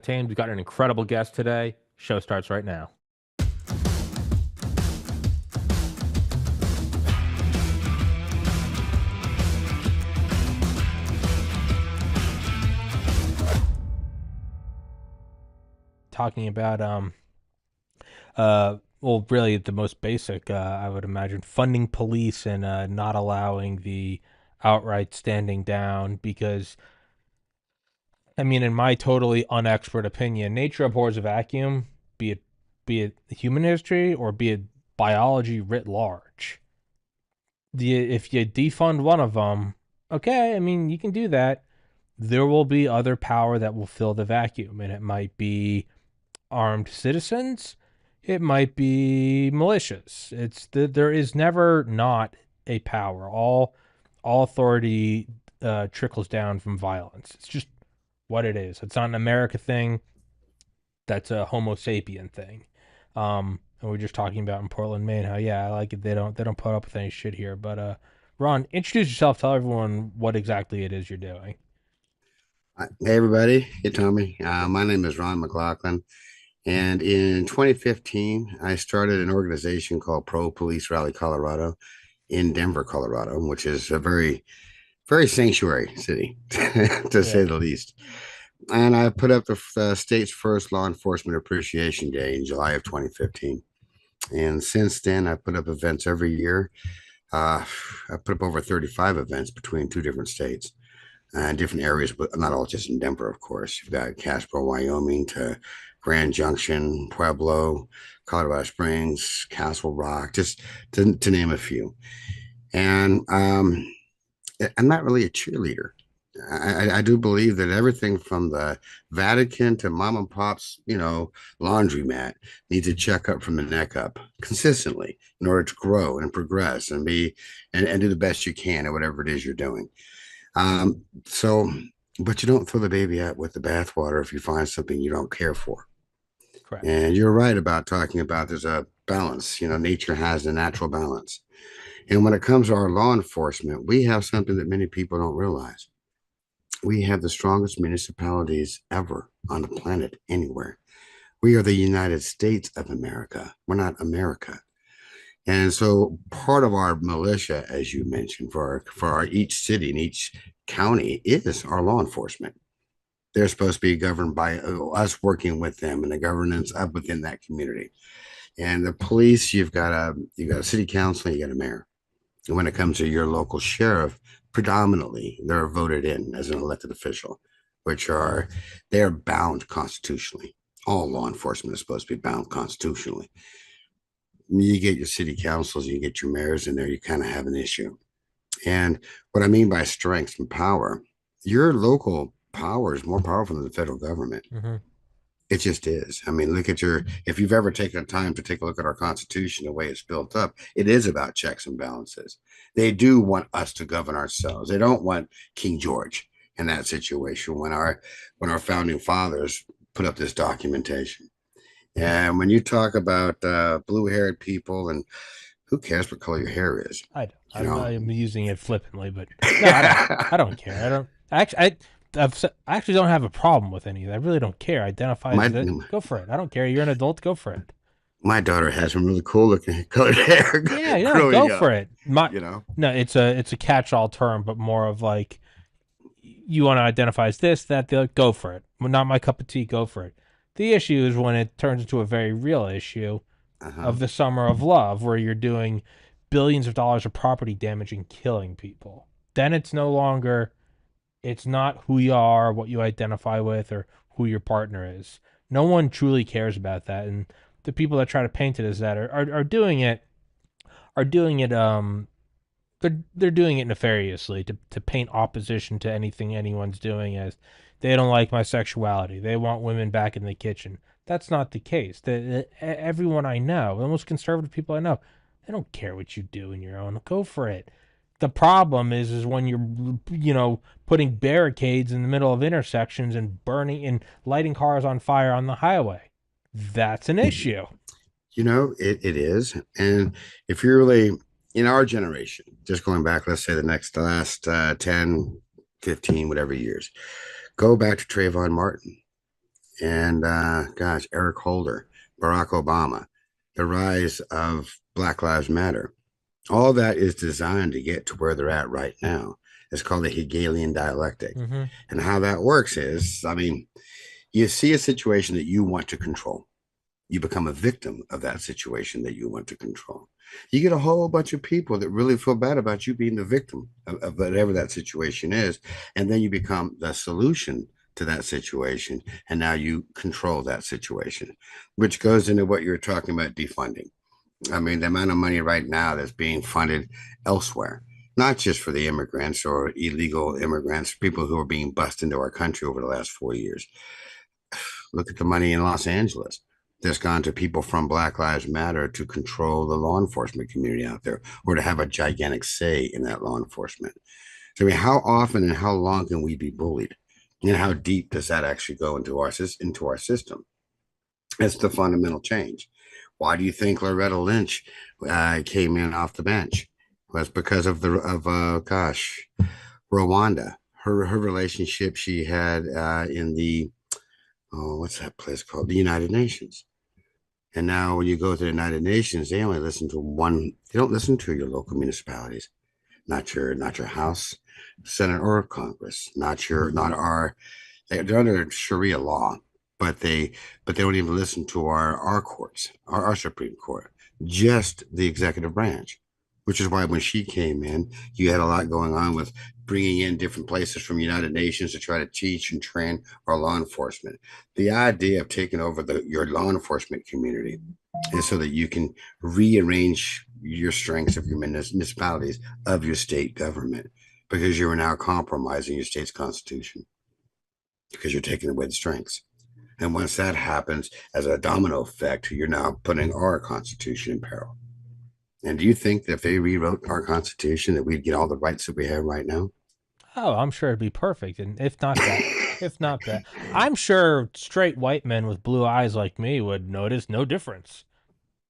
Untamed. We've got an incredible guest today. Show starts right now. Talking about well, really the most basic, I would imagine, funding police and not allowing the outright standing down because I mean, in my totally unexpert opinion, nature abhors a vacuum, be it human history or be it biology writ large. If you defund one of them, okay, I mean, you can do that. There will be other power that will fill the vacuum, and it might be armed citizens, it might be militias. There is never not a power. All authority trickles down from violence. It's just what it is. It's not an America thing. That's a Homo sapien thing. And we're just talking about in Portland, Maine, how I like it. They don't put up with any shit here. But Ron, introduce yourself. Tell everyone what exactly it is you're doing. Hey everybody, hey Tommy. My name is Ron MacLachlan, and in 2015, I started an organization called Pro Police Rally Colorado in Denver, Colorado, which is a very, very sanctuary city, to Yeah. say the least. And I put up the state's first law enforcement appreciation day in July of 2015. And since then, I put up events every year. Uh, I put up over 35 events between two different states different areas, but not all just in Denver, of course. You've got Casper, Wyoming to Grand Junction, Pueblo, Colorado Springs, Castle Rock, just to name a few. And I'm not really a cheerleader. I do believe that everything from the Vatican to mom and pop's, laundromat needs a checkup from the neck up consistently in order to grow and progress and and do the best you can at whatever it is you're doing. So, but you don't throw the baby out with the bathwater if you find something you don't care for. Correct. And you're right about talking about there's a balance. Nature has a natural balance. And when it comes to our law enforcement, we have something that many people don't realize. We have the strongest municipalities ever on the planet anywhere. We are the United States of America. We're not America. And so part of our militia, as you mentioned, for our each city and each county is our law enforcement. They're supposed to be governed by us working with them and the governance up within that community. And the police, you've got a city council, you got a mayor. And when it comes to your local sheriff, predominantly they're voted in as an elected official, which are they're bound constitutionally. All law enforcement is supposed to be bound constitutionally. You get your city councils, you get your mayors in there, you kind of have an issue. And what I mean by strength and power, your local power is more powerful than the federal government. Mm-hmm. It just is. I mean, if you've ever taken the time to take a look at our Constitution, the way it's built up, it is about checks and balances. They do want us to govern ourselves. They don't want King George in that situation when our founding fathers put up this documentation. And when you talk about blue-haired people, and who cares what color your hair is, I don't. you I'm know? using it flippantly, but no, I don't. I don't care. I don't. I actually don't have a problem with any of that. I really don't care. Identify my as it. Go for it. I don't care. You're an adult. Go for it. my daughter has some really cool looking colored hair Yeah, yeah. Go growing for up. it. My You know, no. It's a catch-all term, but more of like you want to identify as this, that, the go for it. Well, not my cup of tea. Go for it. The issue is when it turns into a very real issue uh-huh. of the summer of love, where you're doing billions of dollars of property damage and killing people. Then it's no longer, it's not who you are, what you identify with, or who your partner is. No one truly cares about that. And the people that try to paint it as that are doing it, are doing it, they're doing it nefariously to paint opposition to anything anyone's doing as they don't like my sexuality. They want women back in the kitchen. That's not the case. Everyone I know, the most conservative people I know, they don't care what you do in your own. Go for it. The problem is when you're putting barricades in the middle of intersections and burning and lighting cars on fire on the highway. That's an issue. It is. And if you're really in our generation, just going back, let's say the last 10, 15, whatever years, go back to Trayvon Martin. and gosh, Eric Holder, Barack Obama, the rise of Black Lives Matter. All that is designed to get to where they're at right now. It's called the Hegelian dialectic. Mm-hmm. And how that works is, I mean, you see a situation that you want to control. You become a victim of that situation that you want to control. You get a whole bunch of people that really feel bad about you being the victim of whatever that situation is. And then you become the solution to that situation. And now you control that situation, which goes into what you're talking about defunding. I mean, the amount of money right now that's being funded elsewhere, not just for the immigrants or illegal immigrants, people who are being bussed into our country over the last 4 years. Look at the money in Los Angeles that's gone to people from Black Lives Matter to control the law enforcement community out there or to have a gigantic say in that law enforcement. So, I mean, how often and how long can we be bullied? And how deep does that actually go into our system? It's the fundamental change. Why do you think Loretta Lynch came in off the bench? Well, it's because of gosh, Rwanda. Her relationship she had in the what's that place called? The United Nations. And now when you go to the United Nations, they only listen to one. They don't listen to your local municipalities, not your House, Senate, or Congress, not our. They're under Sharia law, but they don't even listen to our courts, our Supreme Court, just the executive branch. Which is why when she came in, you had a lot going on with bringing in different places from United Nations to try to teach and train our law enforcement. The idea of taking over your law enforcement community is so that you can rearrange your strengths of your municipalities, of your state government, because you are now compromising your state's constitution because you're taking away the strengths. And once that happens, as a domino effect, you're now putting our Constitution in peril. And do you think that if they rewrote our Constitution, that we'd get all the rights that we have right now? Oh, I'm sure it'd be perfect, and if not that, I'm sure straight white men with blue eyes like me would notice no difference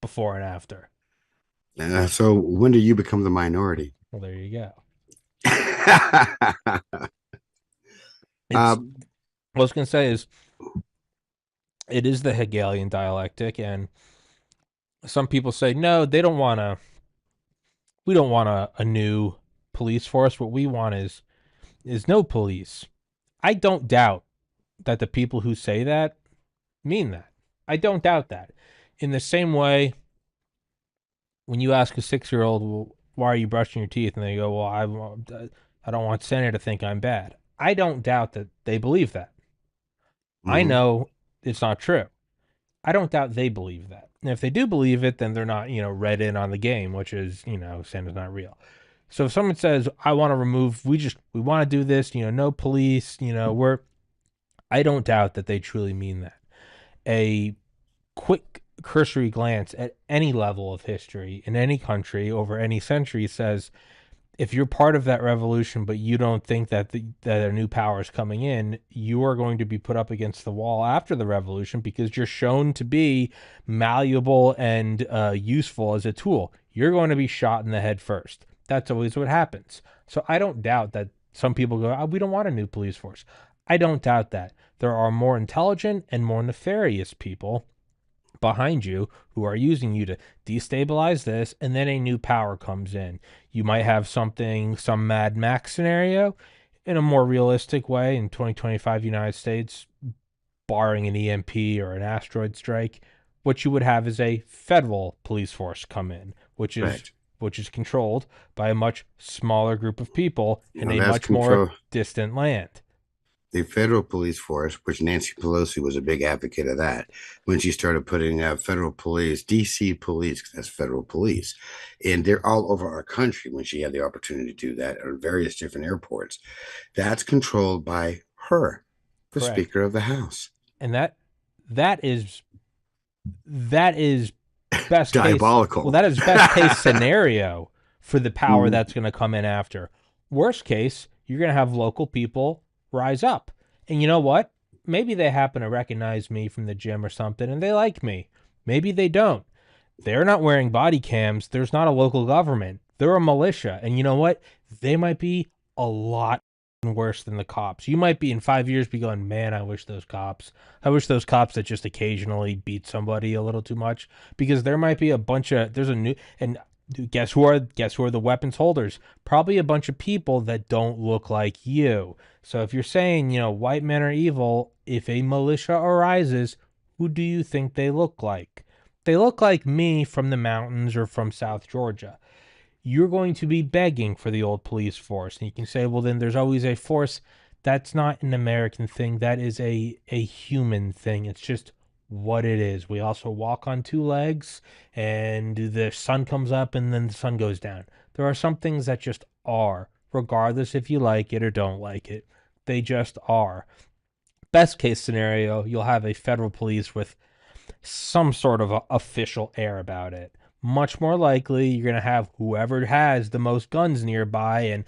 before and after. So when do you become the minority? Well, there you go. It's um, what I was gonna say is it is the Hegelian dialectic, and some people say no, they don't want to. We don't want a new police force. What we want is no police. I don't doubt that the people who say that mean that. I don't doubt that. In the same way, when you ask a 6 year old, well, why are you brushing your teeth? And they go, well, I don't want Santa to think I'm bad. I don't doubt that they believe that. I mhm. know it's not true. I don't doubt they believe that. And if they do believe it, then they're not, read in on the game, which is, Santa's not real. So if someone says, I want to remove, we want to do this, no police, I don't doubt that they truly mean that. A quick cursory glance at any level of history in any country over any century says if you're part of that revolution, but you don't think that a new power is coming in, you are going to be put up against the wall after the revolution because you're shown to be malleable and useful as a tool. You're going to be shot in the head first. That's always what happens. So I don't doubt that some people go, oh, we don't want a new police force. I don't doubt that. There are more intelligent and more nefarious people behind you who are using you to destabilize this, and then a new power comes in. You might have some Mad Max scenario in a more realistic way in 2025 United States, barring an EMP or an asteroid strike. What you would have is a federal police force come in, Correct. which is controlled by a much smaller group of people in Now a that's much more control. distant land. The federal police force, which Nancy Pelosi was a big advocate of that, when she started putting federal police, DC police, that's federal police, and they're all over our country when she had the opportunity to do that at various different airports. That's controlled by her, the Correct. Speaker of the House. And that is that is best case. Well, Diabolical. that is best case scenario for the power that's going to come in after. Worst case, you're going to have local people rise up. And you know what? Maybe they happen to recognize me from the gym or something and they like me. Maybe they don't. They're not wearing body cams. There's not a local government. They're a militia. And you know what? They might be a lot worse than the cops. You might be in 5 years be going, man, I wish those cops that just occasionally beat somebody a little too much, because there might be a bunch of there's a new and guess who are the weapons holders? Probably a bunch of people that don't look like you. So if you're saying, white men are evil, if a militia arises, who do you think they look like? They look like me from the mountains or from South Georgia. You're going to be begging for the old police force. And you can say, well, then there's always a force. That's not an American thing. That is a human thing. It's just what it is. We also walk on two legs, and the sun comes up and then the sun goes down. There are some things that just are, regardless if you like it or don't like it. They just are. Best case scenario, you'll have a federal police with some sort of official air about it. Much more likely, you're going to have whoever has the most guns nearby, and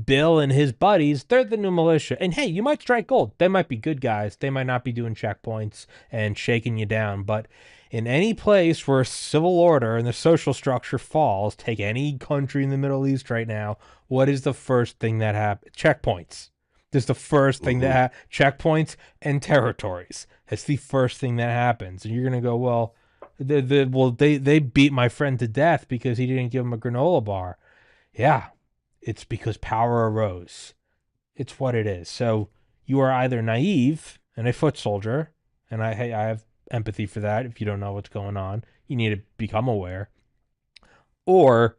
Bill and his buddies, they're the new militia. And hey, you might strike gold. They might be good guys. They might not be doing checkpoints and shaking you down. But in any place where civil order and the social structure falls, take any country in the Middle East right now, what is the first thing that happens? Checkpoints. This is the first thing Hmm. checkpoints and territories. It's the first thing that happens, and you're gonna go, well, they beat my friend to death because he didn't give him a granola bar. Yeah, it's because power arose. It's what it is. So you are either naive and a foot soldier, and I have empathy for that. If you don't know what's going on, you need to become aware, or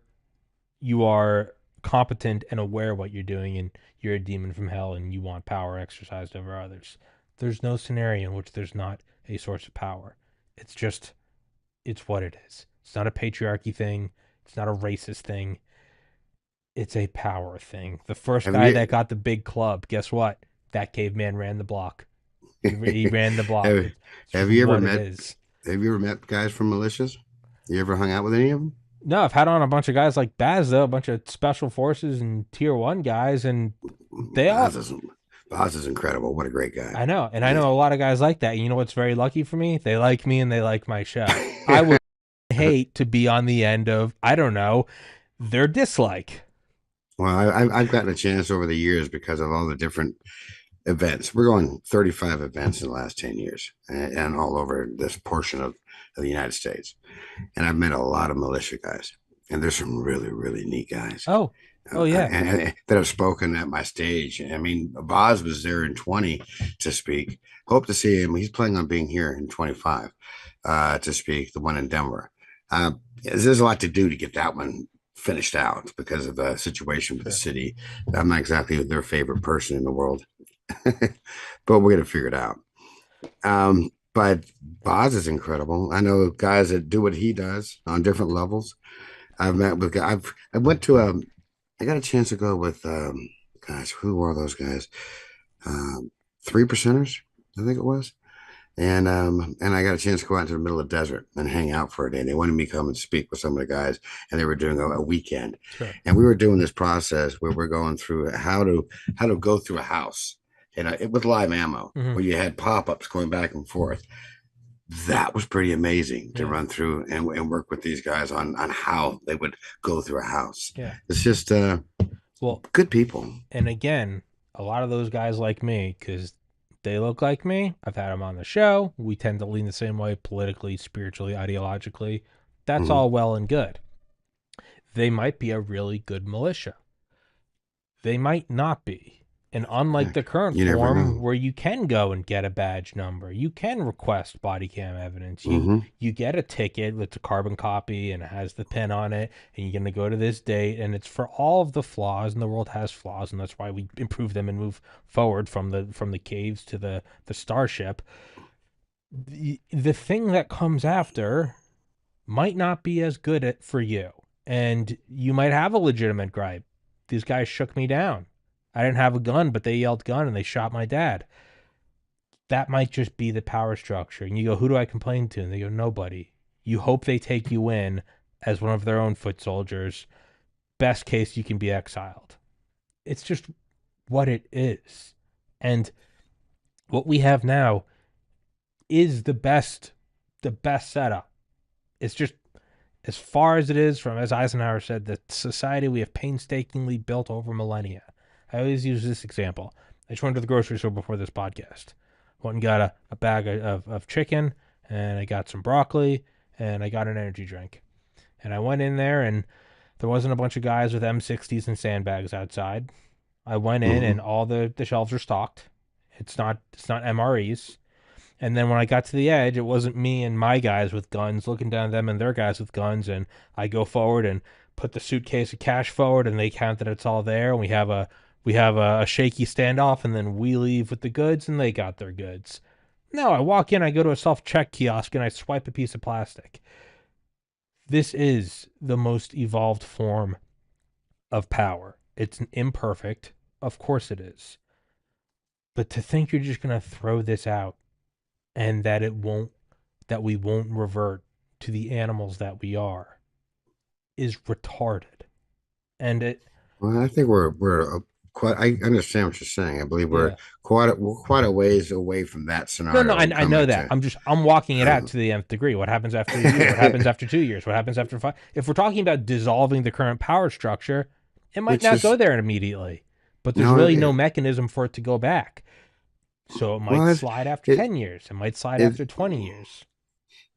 you are competent and aware of what you're doing, and you're a demon from hell and you want power exercised over others. There's no scenario in which there's not a source of power. It's just, it's what it is. It's not a patriarchy thing. It's not a racist thing. It's a power thing. The first Have guy you that got the big club, guess what? That caveman ran the block. He ran the block. have, It's just have you ever what it met is. have you ever met guys from militias? You ever hung out with any of them? No, I've had on a bunch of guys like Baz, though, a bunch of special forces and tier one guys, and they all, Boz is Boz is incredible. What a great guy. I know, and I He's- know a lot of guys like that. You know what's very lucky for me? They like me and they like my show. I would hate to be on the end of, I don't know, their dislike. Well, I've gotten a chance over the years because of all the different events. We're going 35 events in the last 10 years and all over this portion of the United States. And I've met a lot of militia guys, and there's some really, really neat guys Oh, oh yeah, that have spoken at my stage. I mean, Boz was there in 20 to speak. Hope to see him. He's planning on being here in 25 to speak, the one in Denver. There's a lot to do to get that one finished out because of the situation with the sure. city. I'm not exactly their favorite person in the world, but we're going to figure it out. But Boz is incredible. I know guys that do what he does on different levels. I've met with I went to I got a chance to go with gosh, who were those guys? Three percenters, I think it was. And I got a chance to go out into the middle of the desert and hang out for a day. And they wanted me to come and speak with some of the guys, and they were doing a weekend. Sure. And we were doing this process where we're going through how to go through a house, with live ammo, Hmm. where you had pop-ups going back and forth. That was pretty amazing to Yeah, run through and work with these guys on how they would go through a house. yeah. It's just Well, good people. and again, a lot of those guys like me because they look like me. I've had them on the show. We tend to lean the same way politically, spiritually, ideologically. That's Hmm. all well and good. They might be a really good militia. They might not be. And unlike the Heck, current you never form know. where you can go and get a badge number, you can request body cam evidence. You Hmm. you get a ticket that's a carbon copy and it has the pin on it, and you're gonna go to this date, and it's for all of the flaws, and the world has flaws, and that's why we improve them and move forward from the caves to the starship. The thing that comes after might not be as good for you. And you might have a legitimate gripe. These guys shook me down. I didn't have a gun, but they yelled gun and they shot my dad. That might just be the power structure. And you go, who do I complain to? And they go, nobody. You hope they take you in as one of their own foot soldiers. Best case, you can be exiled. It's just what it is. And what we have now is the best setup. It's just as far as it is from, as Eisenhower said, the society we have painstakingly built over millennia. I always use this example. I just went to the grocery store before this podcast. Went and got a bag of chicken, and I got some broccoli, and I got an energy drink. And I went in there, and there wasn't a bunch of guys with M60s and sandbags outside. I went in, Hmm. and all the shelves are stocked. It's not MREs. And then when I got to the edge, it wasn't me and my guys with guns looking down at them and their guys with guns. And I go forward and put the suitcase of cash forward, and they count that it's all there. And we have a shaky standoff, and then we leave with the goods, and they got their goods. No, I walk in, I go to a self check kiosk, and I swipe a piece of plastic. This is the most evolved form of power. It's imperfect, of course it is. But to think you're just gonna throw this out and that we won't revert to the animals that we are is retarded. And it, Well, I think we're quite. I understand what you're saying. I believe yeah. we're quite a ways away from that No, no, scenario I know coming that. to. I'm walking it out Um, to the nth degree. What happens after a year? What happens after 2 years? What happens after five? If we're talking about dissolving the current power structure, it might which not go is there immediately, but there's no, really no mechanism for it to go back. So it might well, slide after it 10 years. It might slide it. after 20 years.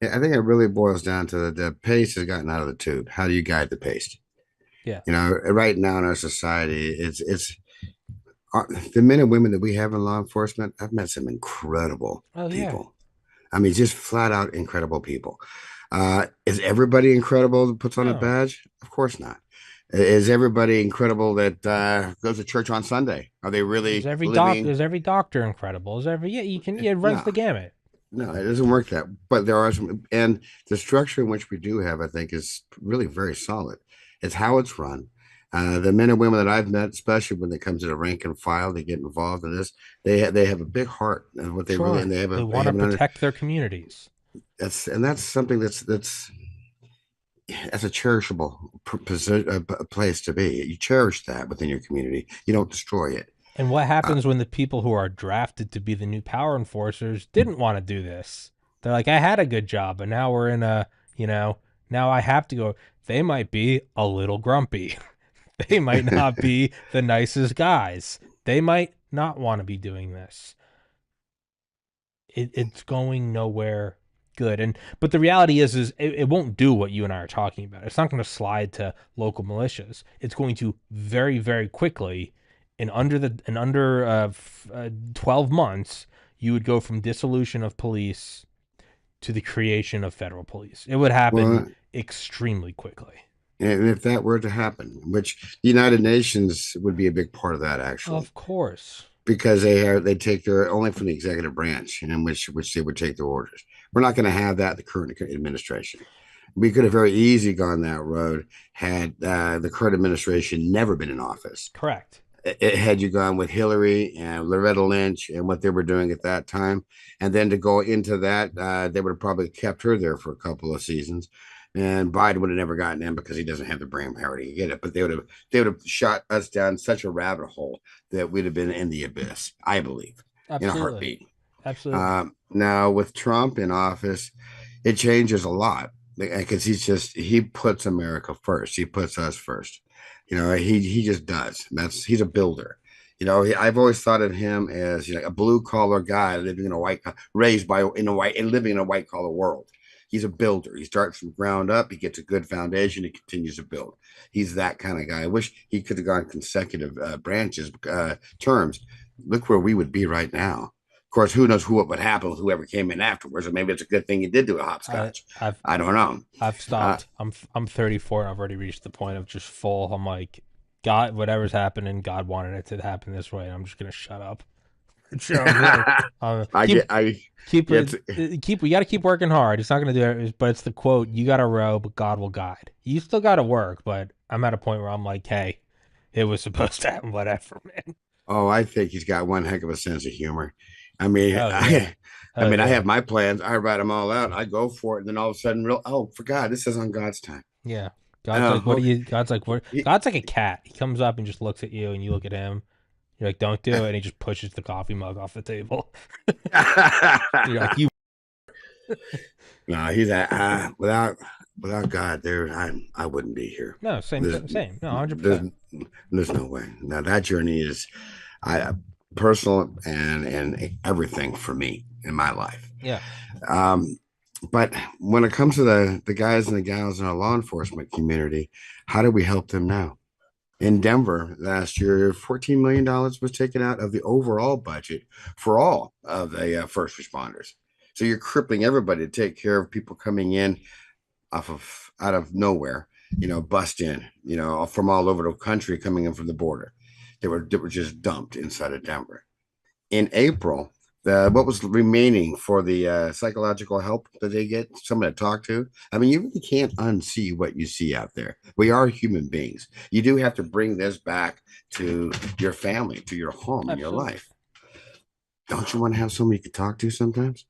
I think it really boils down to the paste has gotten out of the tube. How do you guide the paste? Yeah. Right now in our society, it's the men and women that we have in law enforcement. I've met some incredible Oh, yeah. people. I mean, just flat out incredible people. Is everybody incredible that puts on a No. badge? Of course not. Is everybody incredible that goes to church on Sunday? Are they really living? Is every doctor incredible? Is every, yeah, you can, yeah, it runs No, the gamut. no, it doesn't work that. But there are some, and the structure in which we do have, I think, is really very solid. It's how it's run. The men and women that I've met, especially when it comes to the rank and file, they get involved in this. They have a big heart, and what they really and Sure. They they want to have an under protect their communities. that's something that's a cherishable place to be. You cherish that within your community. You don't destroy it. And what Uh, happens when the people who are drafted to be the new power enforcers didn't want to do this? They're like, I had a good job, and now we're in a, you know, now I have to go. They might be a little grumpy. They might not be the nicest guys. They might not want to be doing this. It's going nowhere good. And but the reality is it won't do what you and I are talking about. It's not going to slide to local militias. It's going to very very quickly in under 12 months you would go from dissolution of police to the creation of federal police. It would happen well, extremely quickly. and if that were to happen, which the United Nations would be a big part of that, actually, Of course. because they take their only from the executive branch, in which they would take their orders. We're not going to have that in the current administration. We could have very easily gone that road had the current administration never been in office. Correct. Had you gone with Hillary and Loretta Lynch and what they were doing at that time, and then to go into that, they would have probably kept her there for a couple of seasons, and Biden would have never gotten in because he doesn't have the brain power to get it. But they would have shot us down such a rabbit hole that we'd have been in the abyss, I believe, in a Absolutely. heartbeat. Absolutely. Now with Trump in office, it changes a lot because he puts America first. He puts us first. He just does. He's a builder. I've always thought of him as a blue collar guy living in a white, raised by in a white and living in a white collar world. He's a builder. He starts from ground up. He gets a good foundation. He continues to build. He's that kind of guy. I wish he could have gone consecutive branches terms. Look where we would be right now. Of course, who knows what would happen with whoever came in afterwards, or maybe it's a good thing he did do a I hopscotch. I've I don't know. I've Uh, stopped. I'm 34. I've already reached the point of just full. I'm like, God, whatever's happening, God wanted it to happen this way. And I'm just gonna shut up. Sure, I'm like, I get, I keep get, keep. We got to keep working hard. It's not gonna do it, but it's the quote: "You got to row, but God will guide." You still got to work, but I'm at a point where I'm like, hey, it was supposed to happen. Whatever, man. oh, I think he's got one heck of a sense of humor. I mean, Oh yeah, I oh mean, I yeah, have my plans. I write them all out. I go for it, and then all of a sudden, oh, for God, this is on God's time. yeah. God's like, what Oh, do you? God's like, what? he, God's like a cat. He comes up and just looks at you, and you look at him. You're like, don't do it, and he just pushes the coffee mug off the table. You're like, you. no, he's without. Without God, I wouldn't be here. No, same There's thing, same. No, there's 100%. there's no way. Now that journey is I personal and everything for me in my life. Yeah, Um, but when it comes to the guys and the gals in our law enforcement community, how do we help them now? In Denver last year, $14 million was taken out of the overall budget for all of the first responders. So you're crippling everybody to take care of people coming in off of out of nowhere, bust in, from all over the country coming in from the border. They were just dumped inside of Denver. In April, what was remaining for the psychological help that they get, someone to talk to. I mean, you really can't unsee what you see out there. We are human beings. You do have to bring this back to your family, to your home, and your absolutely. life. Don't you want to have someone you can talk to sometimes?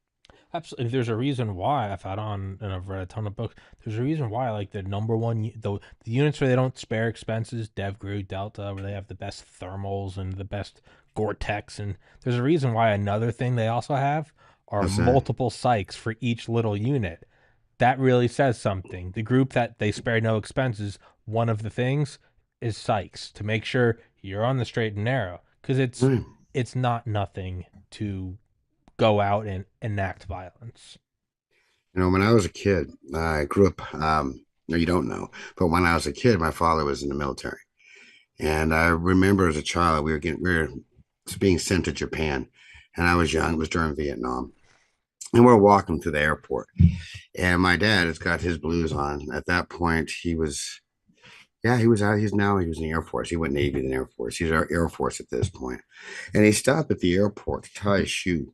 Absolutely. There's a reason why I've had on and I've read a ton of books. There's a reason why, like the number one, the units where they don't spare expenses, Dev Gru, Delta, where they have the best thermals and the best Gore-Tex, and there's a reason why another thing they also have are What's that? multiple psychs for each little unit. That really says something. The group that they spare no expenses, one of the things is psychs to make sure you're on the straight and narrow because Hmm. it's not nothing to go out and enact violence. When I was a kid, I grew up. No, you don't know, but when I was a kid, my father was in the military, and I remember as a child we were being sent to Japan, and I was young. It was during Vietnam, and we're walking through the airport, and my dad has got his blues on. At that point, he was out. He was in the Air Force. He went Navy and Air Force. He's our Air Force at this point, and he stopped at the airport to tie his shoe.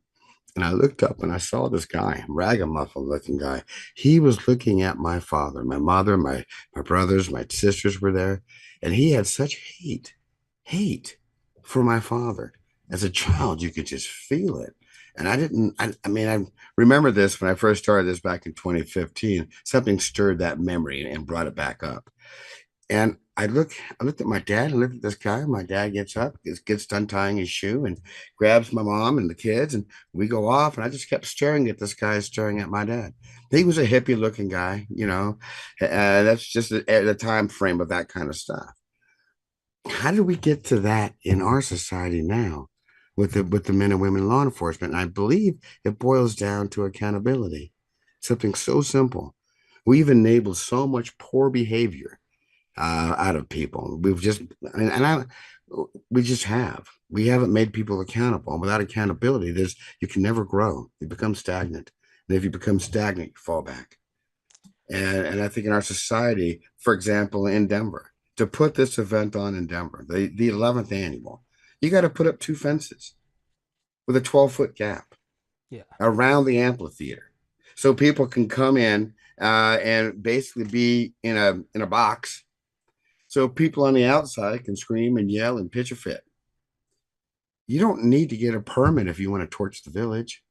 And I looked up and I saw this guy, ragamuffin looking guy. He was looking at my father, my mother, my brothers, my sisters were there. And he had such hate for my father. As a child, you could just feel it. And I mean, I remember this when I first started this back in 2015. Something stirred that memory and brought it back up. And I looked at my dad, I looked at this guy. My dad gets up, gets done tying his shoe, and grabs my mom and the kids, and we go off. And I just kept staring at this guy, staring at my dad. He was a hippie looking guy, that's just the time frame of that kind of stuff. How did we get to that in our society now with the men and women in law enforcement? And I believe it boils down to accountability. Something so simple. We've enabled so much poor behavior out of people. And I, we just have. We haven't made people accountable. And without accountability, you can never grow. You become stagnant. And if you become stagnant, you fall back. And I think in our society, for example, in Denver, to put this event on in Denver, the 11th annual, you got to put up two fences with a 12-foot gap Yeah. around the amphitheater, so people can come in and basically be in a box so people on the outside can scream and yell and pitch a fit. You don't need to get a permit if you want to torch the village.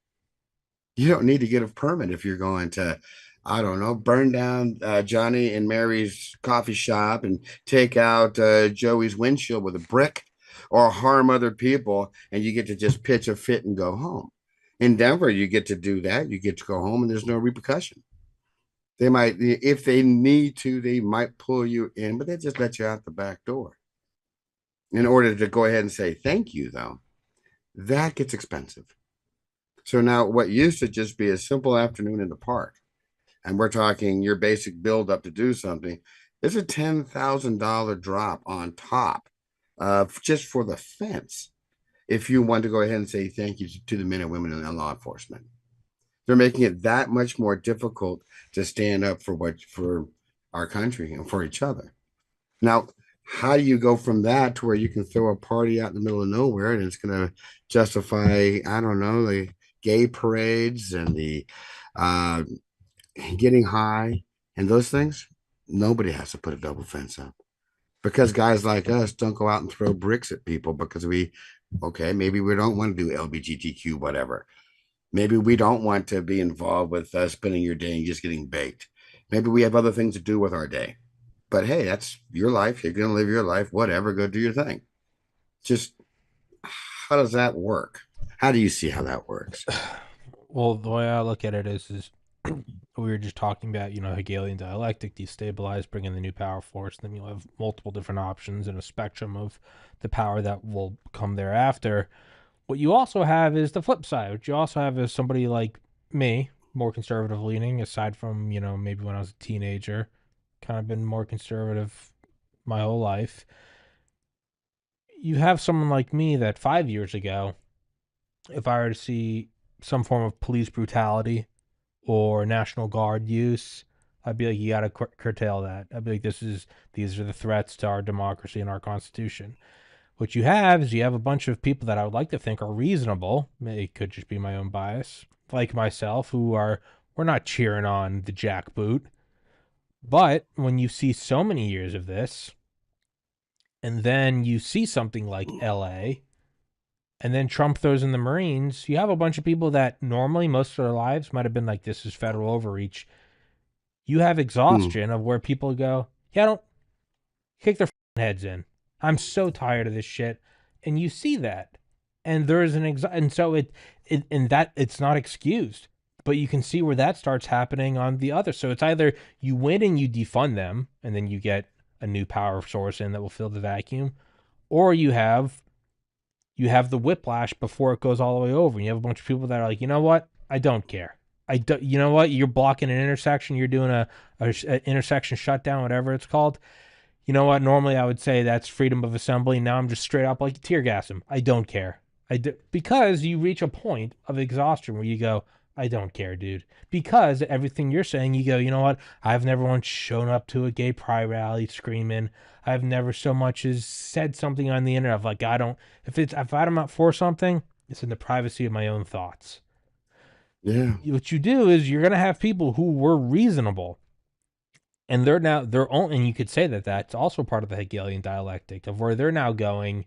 You don't need to get a permit if you're going to, I don't know, burn down Johnny and Mary's coffee shop and take out Joey's windshield with a brick or harm other people, and you get to just pitch a fit and go home. In Denver, you get to do that. You get to go home and there's no repercussion. They might, if they need to, they might pull you in, but they just let you out the back door in order to go ahead and say thank you, though. That gets expensive. So now, what used to just be a simple afternoon in the park, and we're talking your basic build up to do something, is a $10,000 drop on top just for the fence. If you want to go ahead and say thank you to the men and women in law enforcement, they're making it that much more difficult to stand up for our country and for each other. Now, how do you go from that to where you can throw a party out in the middle of nowhere and it's going to justify, I don't know, the gay parades and the uh, getting high and those things? Nobody has to put a double fence up because guys like us don't go out and throw bricks at people because okay, maybe we don't want to do LBGTQ, whatever. Maybe we don't want to be involved with spending your day and just getting baked. Maybe we have other things to do with our day. But hey, that's your life. You're going to live your life, whatever. Go do your thing. Just how does that work? How do you see how that works? Well, the way I look at it is we were just talking about, Hegelian dialectic, destabilize, bring in the new power force. Then you'll have multiple different options and a spectrum of the power that will come thereafter. What you also have is the flip side. What you also have is somebody like me, more conservative leaning, aside from, maybe when I was a teenager, kind of been more conservative my whole life. You have someone like me that 5 years ago, if I were to see some form of police brutality or National Guard use, I'd be like, you got to curtail that. I'd be like, these are the threats to our democracy and our Constitution. What you have is you have a bunch of people that I would like to think are reasonable. It could just be my own bias, like myself, who are we're not cheering on the jackboot. But when you see so many years of this, and then you see something like LA, and then Trump throws in the Marines, you have a bunch of people that normally most of their lives might have been like, this is federal overreach. You have Hmm. exhaustion of where people go, yeah, don't kick their heads in. I'm so tired of this shit. And you see that. And there's and so it and that it's not excused. But you can see where that starts happening on the other. So it's either you win and you defund them and then you get a new power source in that will fill the vacuum, or you have the whiplash before it goes all the way over. And you have a bunch of people that are like, you know what? I don't care. I do, you know what? You're blocking an intersection. You're doing a intersection shutdown, whatever it's called. You know what? Normally I would say that's freedom of assembly. Now I'm just straight up like tear gas him. I don't care. Because you reach a point of exhaustion where you go, I don't care, dude. Because everything you're saying, you go, you know what? I've never once shown up to a gay pride rally screaming. I've never so much as said something on the internet of like, I don't. If I'm not for something, it's in the privacy of my own thoughts. Yeah. What you do is you're gonna have people who were reasonable and they're now they're only, and you could say that that's also part of the Hegelian dialectic of where they're now going,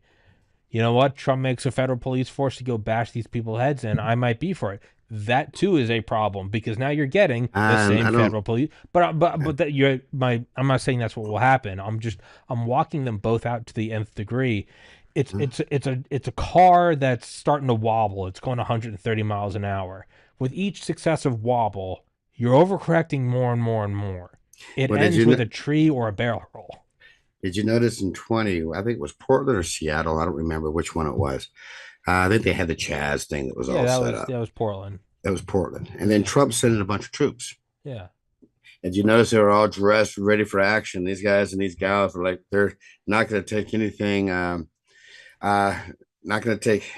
you know what, Trump makes a federal police force to go bash these people's heads in, I might be for it. That too is a problem because now you're getting the same I don't. federal police, but that you're my. I'm not saying that's what will happen. I'm walking them both out to the nth degree. It's a car that's starting to wobble. It's going 130 miles an hour. With each successive wobble, you're overcorrecting more and more and more. It Well, ends with a tree or a barrel roll. did you notice in 20? I think it was Portland or Seattle. I don't remember which one it was. I think they had the Chaz thing that was Yeah, all that set was up. that was Portland. That was Portland, and then Trump sent in a bunch of troops. Yeah, And you notice they were all dressed, ready for action. These guys and these gals were like, they're not going to take anything. Uh, not going to take.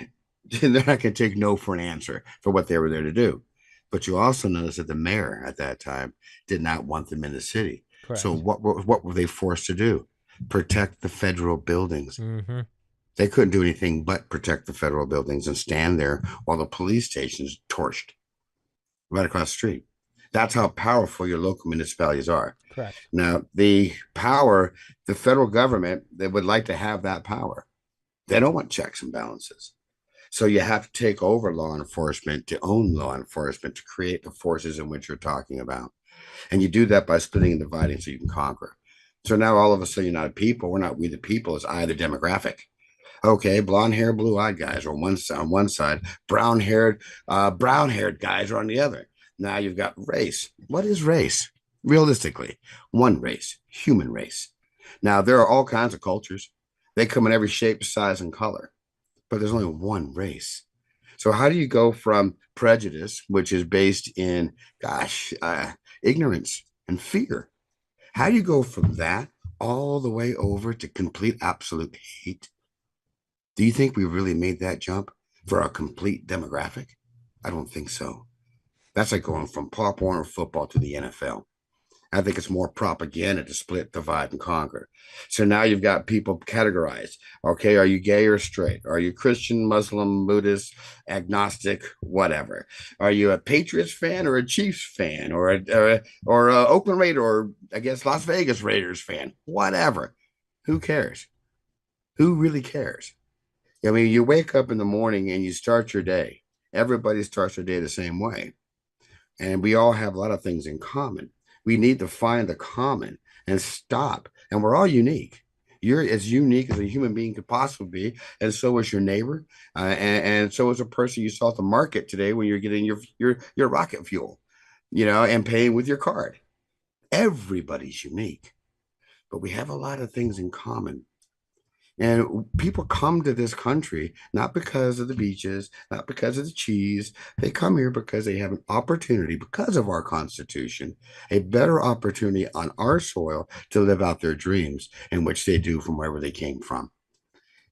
They're not going to take no for an answer for what they were there to do. But you also notice that the mayor at that time did not want them in the city. So correct. what were they forced to do? Protect the federal buildings. Mm-hmm. They couldn't do anything but protect the federal buildings and stand there while the police stations torched right across the street. That's how powerful your local municipalities are. Correct. Now, the power, the federal government, they would like to have that power. They don't want checks and balances. So you have to take over law enforcement to own law enforcement to create the forces in which you're talking about. And you do that by splitting and dividing so you can conquer. So now all of a sudden you're not a people. We're not we the people. It's I the demographic. Okay, blonde hair, blue eyed guys are on one side, brown haired guys are on the other. Now you've got race. What is race? Realistically, one race, human race. Now there are all kinds of cultures. They come in every shape, size, and color, but there's only one race. So how do you go from prejudice, which is based in, ignorance and fear? How do you go from that all the way over to complete absolute hate? Do you think we really made that jump for a complete demographic? I don't think so. That's like going from Pop Warner football to the NFL. I think it's more propaganda to split, divide, and conquer. So now you've got people categorized. Okay, are you gay or straight? Are you Christian, Muslim, Buddhist, agnostic, whatever? Are you a Patriots fan or a Chiefs fan or a Oakland Raider or I guess Las Vegas Raiders fan? Whatever. Who cares? Who really cares? I mean, you wake up in the morning and you start your day. Everybody starts their day the same way. And we all have a lot of things in common. We need to find the common and stop. And we're all unique. You're as unique as a human being could possibly be, and so is your neighbor, and so is a person you saw at the market today when you're getting your rocket fuel. and paying with your card. Everybody's unique, but we have a lot of things in common. And people come to this country not because of the beaches, not because of the cheese. They come here because they have an opportunity, because of our Constitution, a better opportunity on our soil to live out their dreams, in which they do from wherever they came from.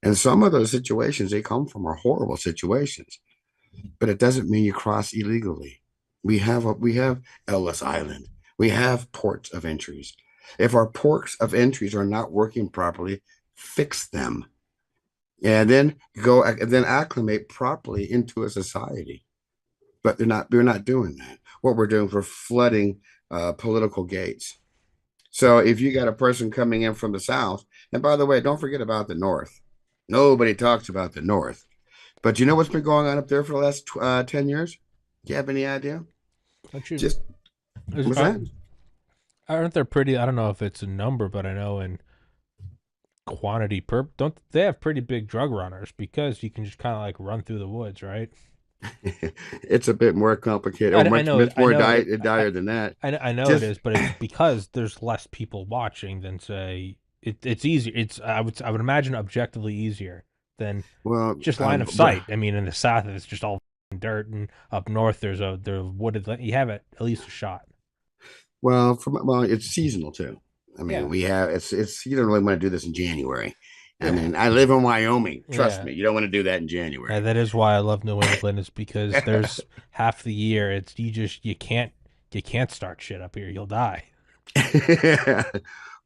And some of those situations they come from are horrible situations, but it doesn't mean you cross illegally. We have Ellis Island. We have ports of entries. If our ports of entries are not working properly, fix them, and then acclimate properly into a society. But we're not doing that. What we're doing, we're flooding political gates. So if you got a person coming in from the south, and by the way, don't forget about the north. Nobody talks about the north. But you know what's been going on up there for the last 10 years? Do you have any idea? Don't you? Just what's that? Aren't there pretty? I don't know if it's a number, but I know in quantity per don't they have pretty big drug runners because you can just kind of like run through the woods, right? It's a bit more complicated, or I much, know much I more know it dire than that. I know it Just is, but it's because there's less people watching than say it's easier. It's I would imagine objectively easier than well, just line of sight. I mean, in the south it's just all dirt, and up north there's wooded. You have at least a shot. it's seasonal too. I mean, Yeah, we have it's you don't really want to do this in January. I yeah, mean, I live in Wyoming. Trust yeah. me, you don't want to do that in And January. that is why I love New England is because there's half the year it's you can't start shit up here. You'll die.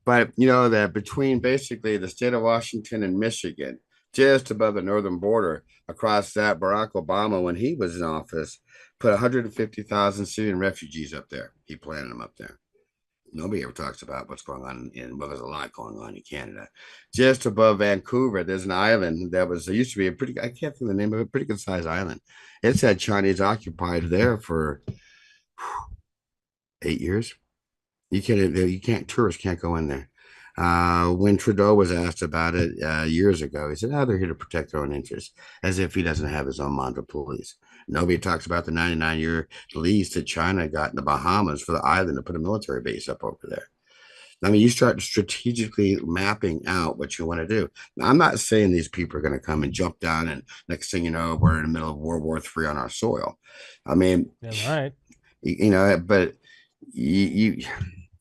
But that between basically the state of Washington and Michigan, just above the northern border, across that, Barack Obama, when he was in office, put 150,000 Syrian refugees up there. He planted them up there. Nobody ever talks about what's going on well, there's a lot going on in Canada. Just above Vancouver, there's an island that was, there used to be I can't think of the name of it, pretty good sized island. It's had Chinese occupied there for 8 years. You can't, tourists can't go in there. When Trudeau was asked about it years ago, he said, "Oh, they're here to protect their own interests," as if he doesn't have his own mounted police. Nobody talks about the 99-year lease that China got in the Bahamas for the island to put a military base up over there. I mean, you start strategically mapping out what you want to do. Now, I'm not saying these people are going to come and jump down, and next thing you know, we're in the middle of World War III on our soil. I mean, Am I right? but you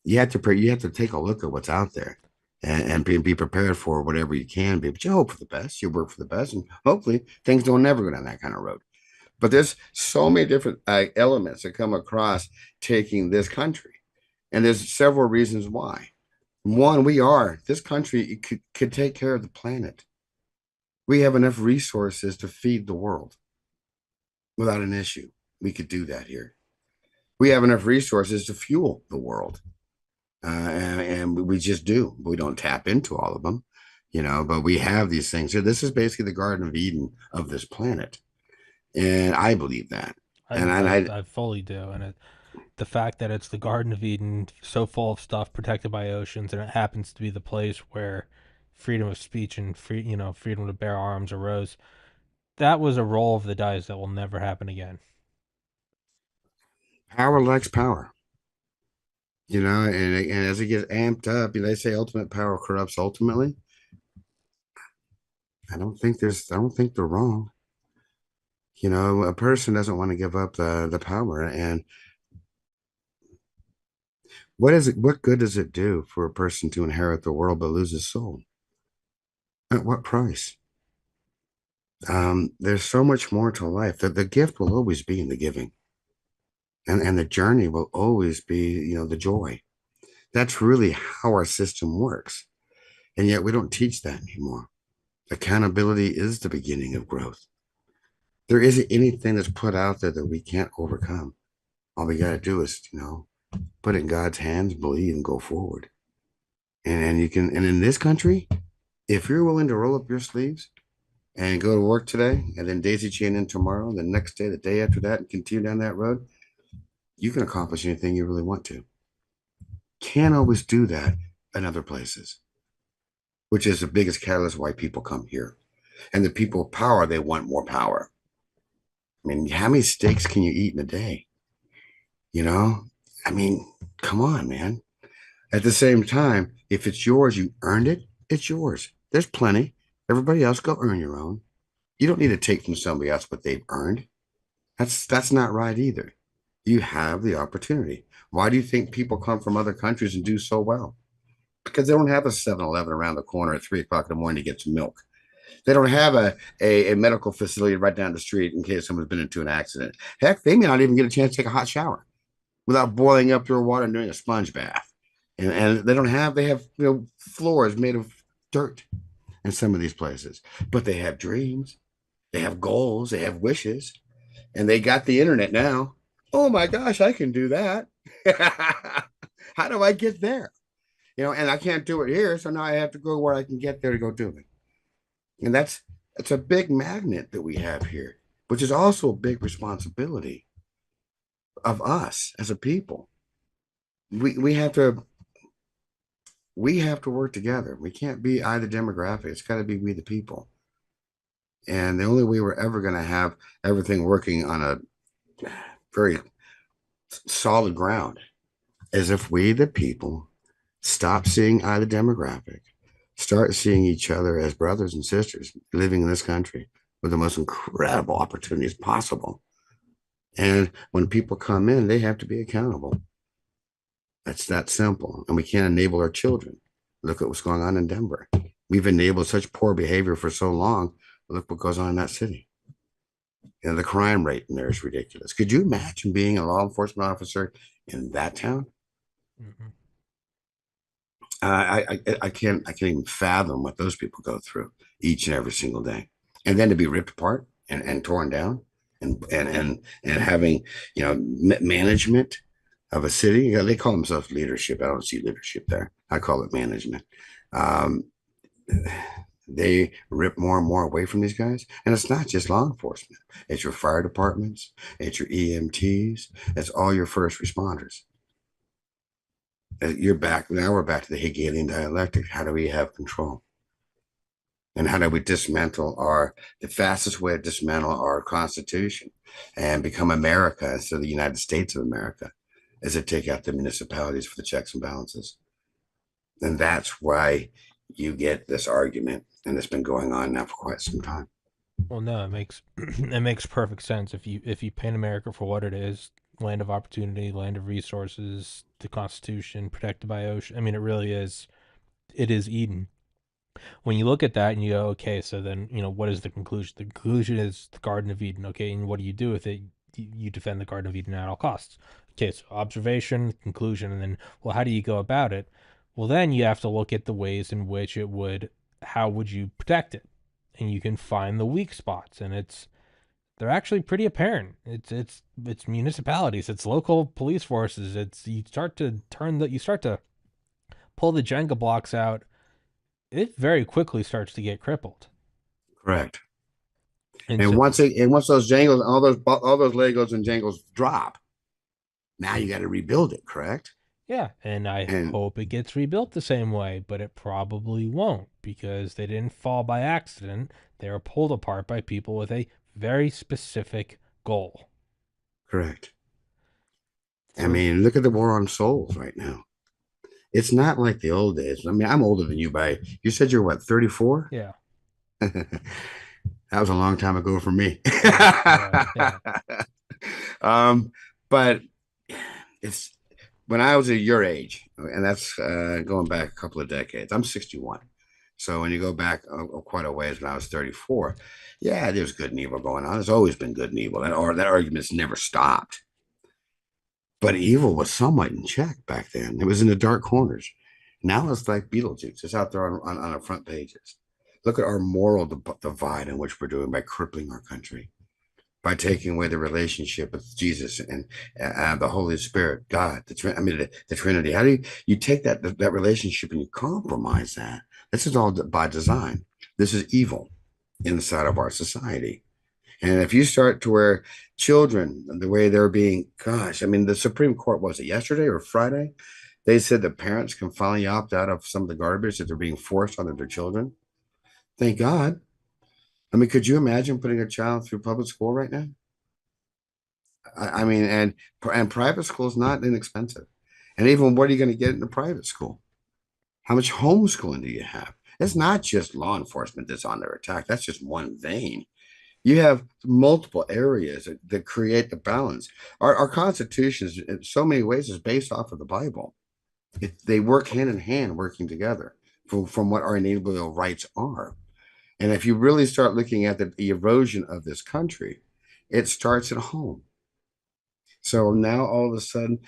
you have to take a look at what's out there, and be prepared for whatever you can be. But you hope for the best, you work for the best, and hopefully things don't never go down that kind of road. But there's so many different elements that come across taking this country, and there's several reasons why. One, this country could take care of the planet. We have enough resources to feed the world without an issue. We could do that here. We have enough resources to fuel the world. And we just do. We don't tap into all of them, but we have these things. So this is basically the Garden of Eden of this planet, and I believe that. I And I I fully do, and the fact that it's the Garden of Eden, so full of stuff protected by oceans, and it happens to be the place where freedom of speech and freedom to bear arms arose. That was a roll of the dice that will never happen again. power likes power, and as it gets amped up, they say ultimate power corrupts ultimately. I don't think they're wrong. A person doesn't want to give up the power, and what good does it do for a person to inherit the world but lose his soul? At what price? There's so much more to life that the gift will always be in the giving, and the journey will always be, the joy. That's really how our system works, and yet we don't teach that anymore. Accountability is the beginning of growth. There isn't anything that's put out there that we can't overcome. All we got to do is, put it in God's hands, believe, and go forward. And you can, and in this country, if you're willing to roll up your sleeves and go to work today, and then daisy chain in tomorrow, and the next day, the day after that, and continue down that road, you can accomplish anything you really want to. Can't always do that in other places, which is the biggest catalyst why people come here. And the people of power, they want more power. I mean, how many steaks can you eat in a day? I mean, come on, man. At the same time, if it's yours, you earned it, it's yours. There's plenty. Everybody else go earn your own. You don't need to take from somebody else what they've earned. That's not right either. You have the opportunity. Why do you think people come from other countries and do so well? Because they don't have a 7-Eleven around the corner at 3 o'clock in the morning to get some milk. They don't have a medical facility right down the street in case someone's been into an accident. Heck, they may not even get a chance to take a hot shower without boiling up their water and doing a sponge bath. And they have floors made of dirt in some of these places, but they have dreams, they have goals, they have wishes, and they got the internet now. Oh my gosh, I can do that. How do I get there? And I can't do it here, so now I have to go where I can get there to go do it. And that's a big magnet that we have here, which is also a big responsibility of us as a people. We have to work together. We can't be I the demographic. It's got to be we the people. And the only way we're ever going to have everything working on a very solid ground is if we the people stop seeing I the demographic, start seeing each other as brothers and sisters living in this country with the most incredible opportunities possible. And when people come in, they have to be accountable. That's that simple. And we can't enable our children. Look at what's going on in Denver. We've enabled such poor behavior for so long. Look what goes on in that city. The crime rate in there is ridiculous. Could you imagine being a law enforcement officer in that town? Mm-hmm. I can't even fathom what those people go through each and every single day, and then to be ripped apart and torn down, and having management of a city. They call themselves leadership. I don't see leadership there. I call it management. Um, they rip more and more away from these guys, and it's not just law enforcement. It's your fire departments. It's your EMTs. It's all your first responders. You're back now. We're back to the Hegelian dialectic. How do we have control? And how do we dismantle the fastest way to dismantle our Constitution and become America instead of the United States of America is to take out the municipalities for the checks and balances. And that's why you get this argument, and it's been going on now for quite some time. Well, no, it makes it makes perfect sense if you paint America for what it is, land of opportunity, land of resources, the Constitution, protected by ocean. I mean, it really is. It is Eden. When you look at that and you go, okay, so then what is the conclusion? The conclusion is the Garden of Eden. Okay, and what do you do with it? You defend the Garden of Eden at all costs. Okay, so observation, conclusion, and then well, how do you go about it? Well, then you have to look at the ways in which it would. How would you protect it? And you can find the weak spots, and they're actually pretty apparent. It's municipalities, it's local police forces. It's you start to pull the Jenga blocks out. It very quickly starts to get crippled. Correct. And And so, once those jangles, all those Legos and jangles drop, now you got to rebuild it. Correct. yeah, and I And hope it gets rebuilt the same way, but it probably won't because they didn't fall by accident. They were pulled apart by people with a very specific goal. correct. I So, mean, look at the war on souls right now. It's not like the old days. I mean, I'm older than you by, you said you're what, 34? yeah, That was a long time ago for me. yeah, yeah, yeah. um, but it's when I was at your age, and that's going back a couple of decades. I'm 61. So when you go back quite a ways when I was 34, yeah, there's good and evil going on. There's always been good and evil. That argument's never stopped. But evil was somewhat in check back then. It was in the dark corners. Now it's like Beetlejuice. It's out there on our front pages. Look at our moral divide in which we're doing by crippling our country, by taking away the relationship with Jesus and the Holy Spirit, God, the Trinity. How do you take that relationship and you compromise that? This is all by design. This is evil inside of our society. And if you start to where children, the way they're being, gosh, I mean, the Supreme Court, was it yesterday or Friday? They said that parents can finally opt out of some of the garbage that they're being forced on their children. Thank God. I mean, could you imagine putting a child through public school right now? I mean, and private school is not inexpensive. And even what are you going to get in a private school? How much homeschooling do you have? It's not just law enforcement that's on their attack. That's just one vein. You have multiple areas that create the balance. Our Constitution is, in so many ways, is based off of the Bible. They work hand in hand, working together from what our inalienable rights are. And if you really start looking at the erosion of this country, it starts at home. So now all of a sudden,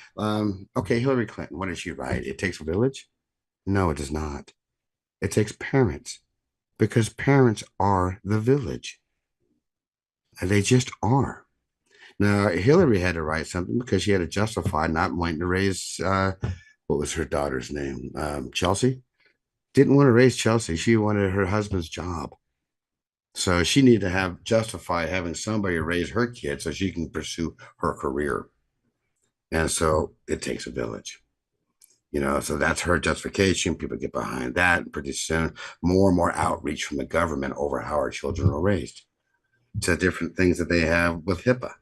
okay, Hillary Clinton, what did she write? It takes a village? No, it does not. It takes parents because parents are the village. And they just are. Now, Hillary had to write something because she had to justify not wanting to raise, what was her daughter's name? Chelsea? Didn't want to raise Chelsea. She wanted her husband's job. So she needed to have justify having somebody raise her kid so she can pursue her career. And so it takes a village. So that's her justification. People get behind that. And pretty soon, more and more outreach from the government over how our children are raised to different things that they have with HIPAA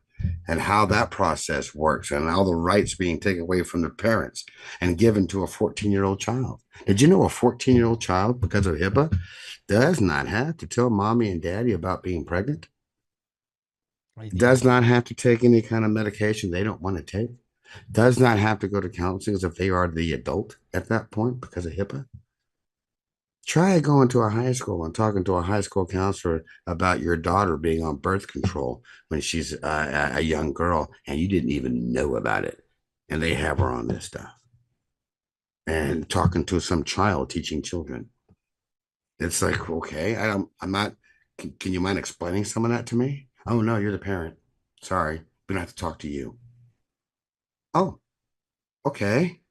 and how that process works and all the rights being taken away from the parents and given to a 14-year-old child. Did you know a 14-year-old child, because of HIPAA, does not have to tell mommy and daddy about being pregnant? I Does didn't. not have to take any kind of medication they don't want to take? Does not have to go to counseling as if they are the adult at that point because of HIPAA? Try going to a high school and talking to a high school counselor about your daughter being on birth control when she's a young girl and you didn't even know about it. And they have her on this stuff. And talking to some child teaching children. It's like, okay, I'm not, can you mind explaining some of that to me? Oh, no, you're the parent. Sorry, we don't have to talk to you. Oh, okay.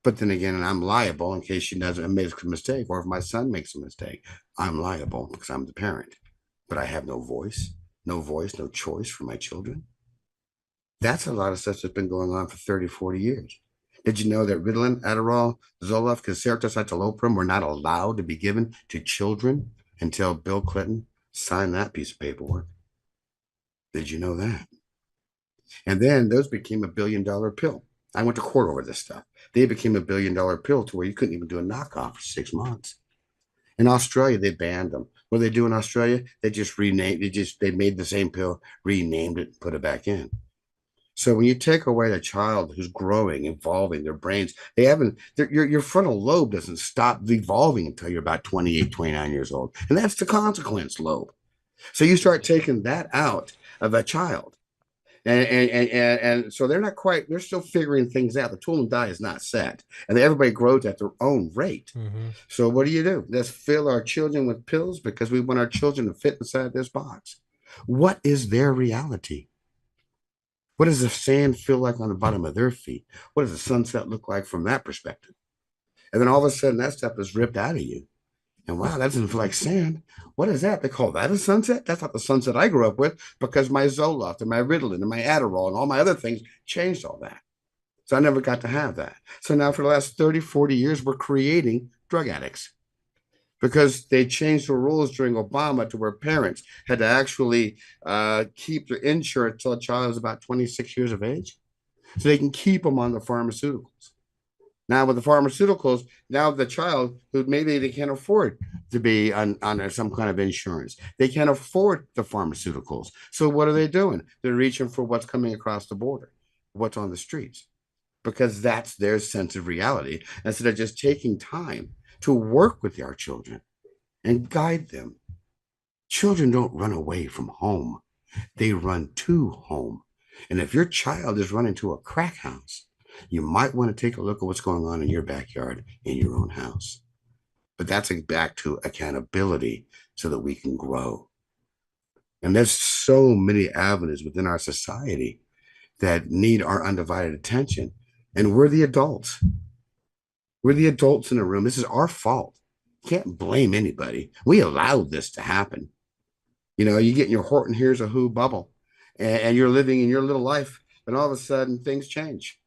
But then again, and I'm liable in case she doesn't make a mistake, or if my son makes a mistake, I'm liable because I'm the parent. But I have no voice, no choice for my children. That's a lot of stuff that's been going on for 30, 40 years. Did you know that Ritalin, Adderall, Zoloft, Concerta, Citalopram were not allowed to be given to children until Bill Clinton signed that piece of paperwork? Did you know that? And then those became $1 billion pill. I went to court over this stuff. They became $1 billion pill to where you couldn't even do a knockoff for 6 months. In Australia, they banned them. What they do in Australia? They just renamed. They made the same pill, renamed it, and put it back in. So when you take away a child who's growing, evolving, their brains, they haven't. Your frontal lobe doesn't stop evolving until you're about 28, 29 years old, and that's the consequence lobe. So you start taking that out of a child, and so they're not quite. They're still figuring things out. The tool and die is not set, and everybody grows at their own rate. Mm-hmm. So what do? Let's fill our children with pills because we want our children to fit inside this box. What is their reality? What does the sand feel like on the bottom of their feet? What does the sunset look like from that perspective? And then all of a sudden, that stuff is ripped out of you. And wow, that doesn't feel like sand. What is that? They call that a sunset? That's not the sunset I grew up with because my Zoloft and my Ritalin and my Adderall and all my other things changed all that. So I never got to have that. So now for the last 30, 40 years, we're creating drug addicts because they changed the rules during Obama to where parents had to actually keep their insurance until a child is about 26 years of age so they can keep them on the pharmaceuticals. Now with the pharmaceuticals, now the child who maybe they can't afford to be on some kind of insurance, they can't afford the pharmaceuticals. So what are they doing? They're reaching for what's coming across the border, what's on the streets, because that's their sense of reality. Instead of just taking time to work with our children and guide them. Children don't run away from home, they run to home. And if your child is running to a crack house, you might want to take a look at what's going on in your backyard in your own house. But that's back to accountability so that we can grow. And there's so many avenues within our society that need our undivided attention. And we're the adults. We're the adults in the room. This is our fault. You can't blame anybody. We allowed this to happen. You get in your Horton Hears a Who bubble and you're living in your little life, and all of a sudden things change.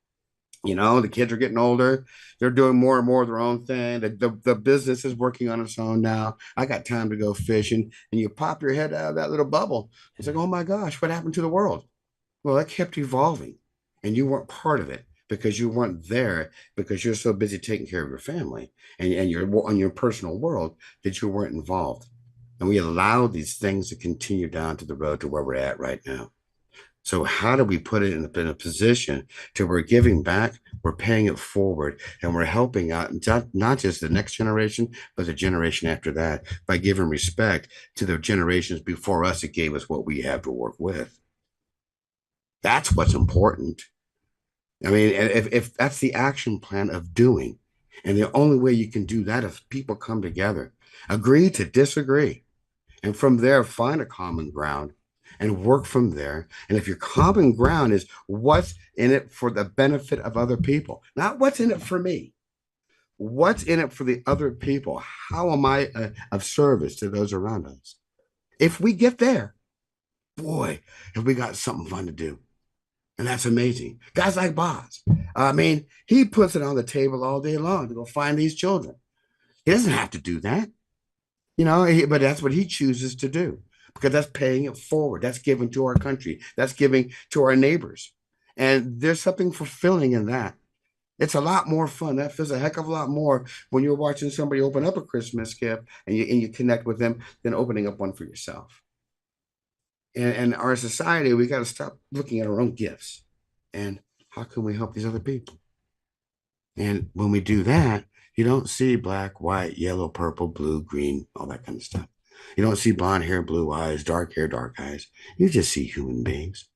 The kids are getting older. They're doing more and more of their own thing. The business is working on its own now. I got time to go fishing. And you pop your head out of that little bubble. It's like, oh my gosh, what happened to the world? Well, it kept evolving, and you weren't part of it because you weren't there because you're so busy taking care of your family and your on your personal world that you weren't involved. And we allowed these things to continue down to the road to where we're at right now. So how do we put it in a position to we're giving back, we're paying it forward, and we're helping out not just the next generation, but the generation after that by giving respect to the generations before us that gave us what we have to work with. That's what's important. I mean, if that's the action plan of doing, and the only way you can do that is people come together, agree to disagree, and from there find a common ground and work from there. And if your common ground is what's in it for the benefit of other people, not what's in it for me, what's in it for the other people? How am I of service to those around us? If we get there, boy, have we got something fun to do. And that's amazing. Guys like Boz, I mean, he puts it on the table all day long to go find these children. He doesn't have to do that, but that's what he chooses to do because that's paying it forward. That's giving to our country. That's giving to our neighbors. And there's something fulfilling in that. It's a lot more fun. That feels a heck of a lot more when you're watching somebody open up a Christmas gift and you connect with them than opening up one for yourself. And our society, we got to stop looking at our own gifts and how can we help these other people? And when we do that, you don't see black, white, yellow, purple, blue, green, all that kind of stuff. You don't see blonde hair, blue eyes, dark hair, dark eyes. You just see human beings.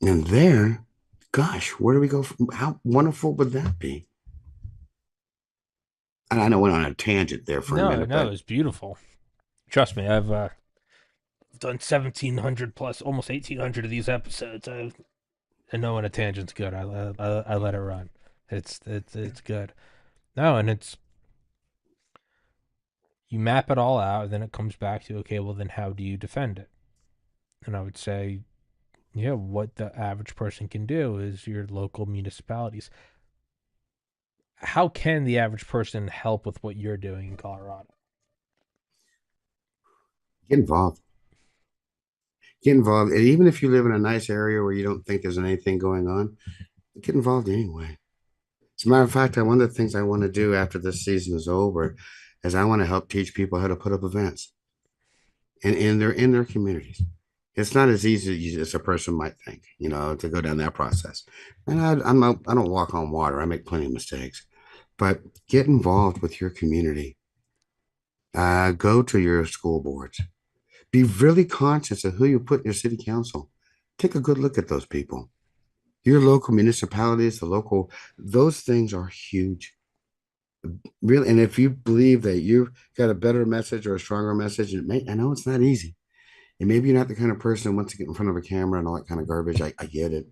And there, gosh, where do we go from? How wonderful would that be? And I know I went on a tangent there for a No, minute, no, but it's beautiful. Trust me, I've done 1,700 plus, almost 1,800 of these episodes. I know when a tangent's good. I let it run. It's good. No, and it's you map it all out, and then it comes back to okay, well then how do you defend it? And I would say, yeah, what the average person can do is your local municipalities. How can the average person help with what you're doing in Colorado? get involved. Get involved. And even if you live in a nice area where you don't think there's anything going on, get involved anyway. As a matter of fact, one of the things I want to do after this season is over is I want to help teach people how to put up events in their communities. It's not as easy as a person might think, to go down that process. And I don't walk on water. I make plenty of mistakes, but get involved with your community. Go to your school boards. Be really conscious of who you put in your city council. Take a good look at those people. Your local municipalities, those things are huge. Really, and if you believe that you've got a better message or a stronger message, I know it's not easy. And maybe you're not the kind of person who wants to get in front of a camera and all that kind of garbage. I get it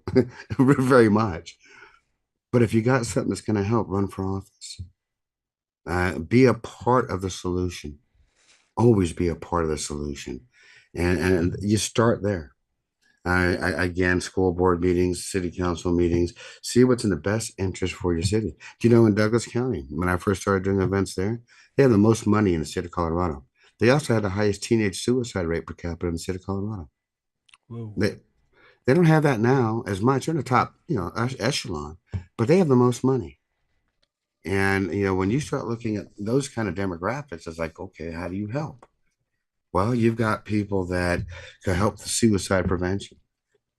very much. But if you got something that's going to help, run for office. Be a part of the solution. Always be a part of the solution. And you start there. Again, school board meetings, city council meetings, see what's in the best interest for your city. Do you know in Douglas County, when I first started doing events there, they had the most money in the state of Colorado. They also had the highest teenage suicide rate per capita in the state of Colorado. Whoa. They they don't have that now as much. They're in the top, echelon, but they have the most money. And when you start looking at those kind of demographics, it's like, okay, how do you help? Well, you've got people that can help the suicide prevention.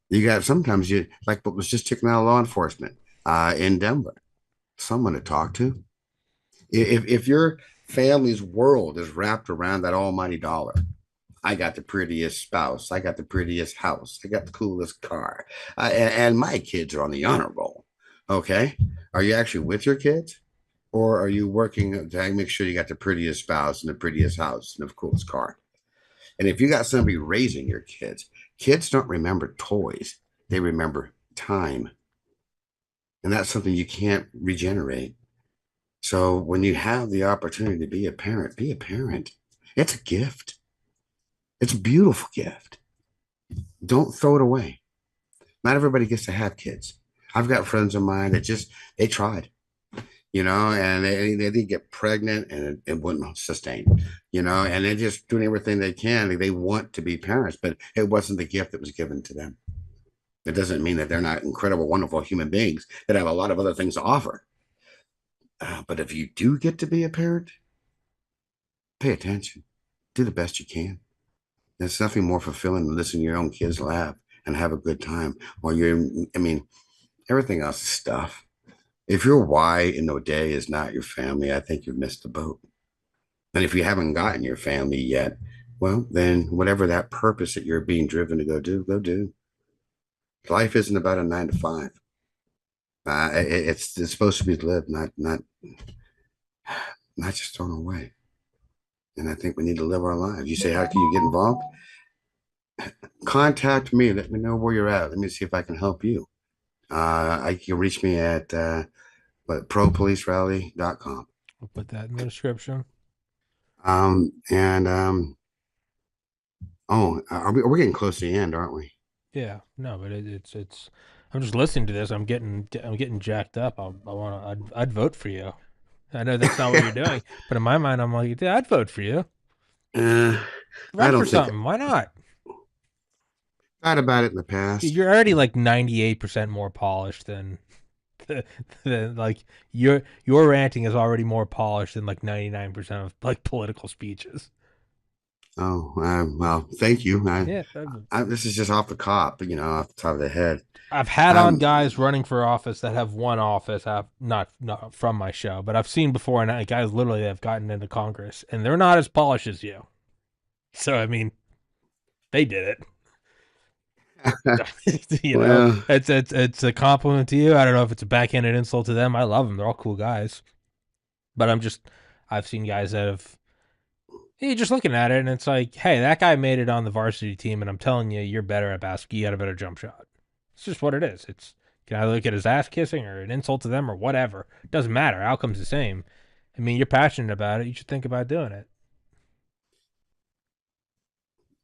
You got sometimes you like what was just taken out of law enforcement in Denver. Someone to talk to. If your family's world is wrapped around that almighty dollar, I got the prettiest spouse, I got the prettiest house, I got the coolest car, and my kids are on the honor roll. Okay, are you actually with your kids, or are you working to make sure you got the prettiest spouse and the prettiest house and the coolest car? And if you got somebody raising your kids, kids don't remember toys, they remember time. And that's something you can't regenerate. So when you have the opportunity to be a parent, be a parent. It's a gift. It's a beautiful gift. Don't throw it away. Not everybody gets to have kids. I've got friends of mine that they tried, and they did get pregnant and it wouldn't sustain, and they're just doing everything they can. They want to be parents, but it wasn't the gift that was given to them. It doesn't mean that they're not incredible, wonderful human beings that have a lot of other things to offer. But if you do get to be a parent, pay attention, do the best you can. There's nothing more fulfilling than listening to your own kids laugh and have a good time while you're, I mean, everything else is stuff. If your why in the day is not your family, I think you've missed the boat. And if you haven't gotten your family yet, well, then whatever that purpose that you're being driven to go do, go do. Life isn't about a 9 to 5. It's supposed to be lived, not just thrown away. And I think we need to live our lives. You say, how can you get involved? Contact me. Let me know where you're at. Let me see if I can help you. You can reach me at propolicerally.com. I'll put that in the description. And oh, we're getting close to the end, aren't we? Yeah, no, but it's. I'm just listening to this. I'm getting jacked up. I want to. I'd vote for you. I know that's not what you're doing, but in my mind, I'm like, yeah, I'd vote for you. uh, I Run for don't think something. Why not? thought about it in the past. You're already like 98% more polished than, than like your ranting is already more polished than like 99% of like political speeches. Oh, well, thank you. Yeah, This is just off the cop, off the top of the head. I've had on Um, guys running for office that have won office. I've not from my show, but I've seen before, and guys literally have gotten into Congress, and they're not as polished as you. So I mean, they did it. well, It's a compliment to you. I don't know if it's a backhanded insult to them. I love them; they're all cool guys. But I've seen guys that have. You're just looking at it, and it's like, hey, that guy made it on the varsity team, and I'm telling you, you're better at basketball. You got a better jump shot. It's just what it is. It's can I look at his ass kissing or an insult to them or whatever? It doesn't matter. Outcome's the same. I mean, you're passionate about it. You should think about doing it.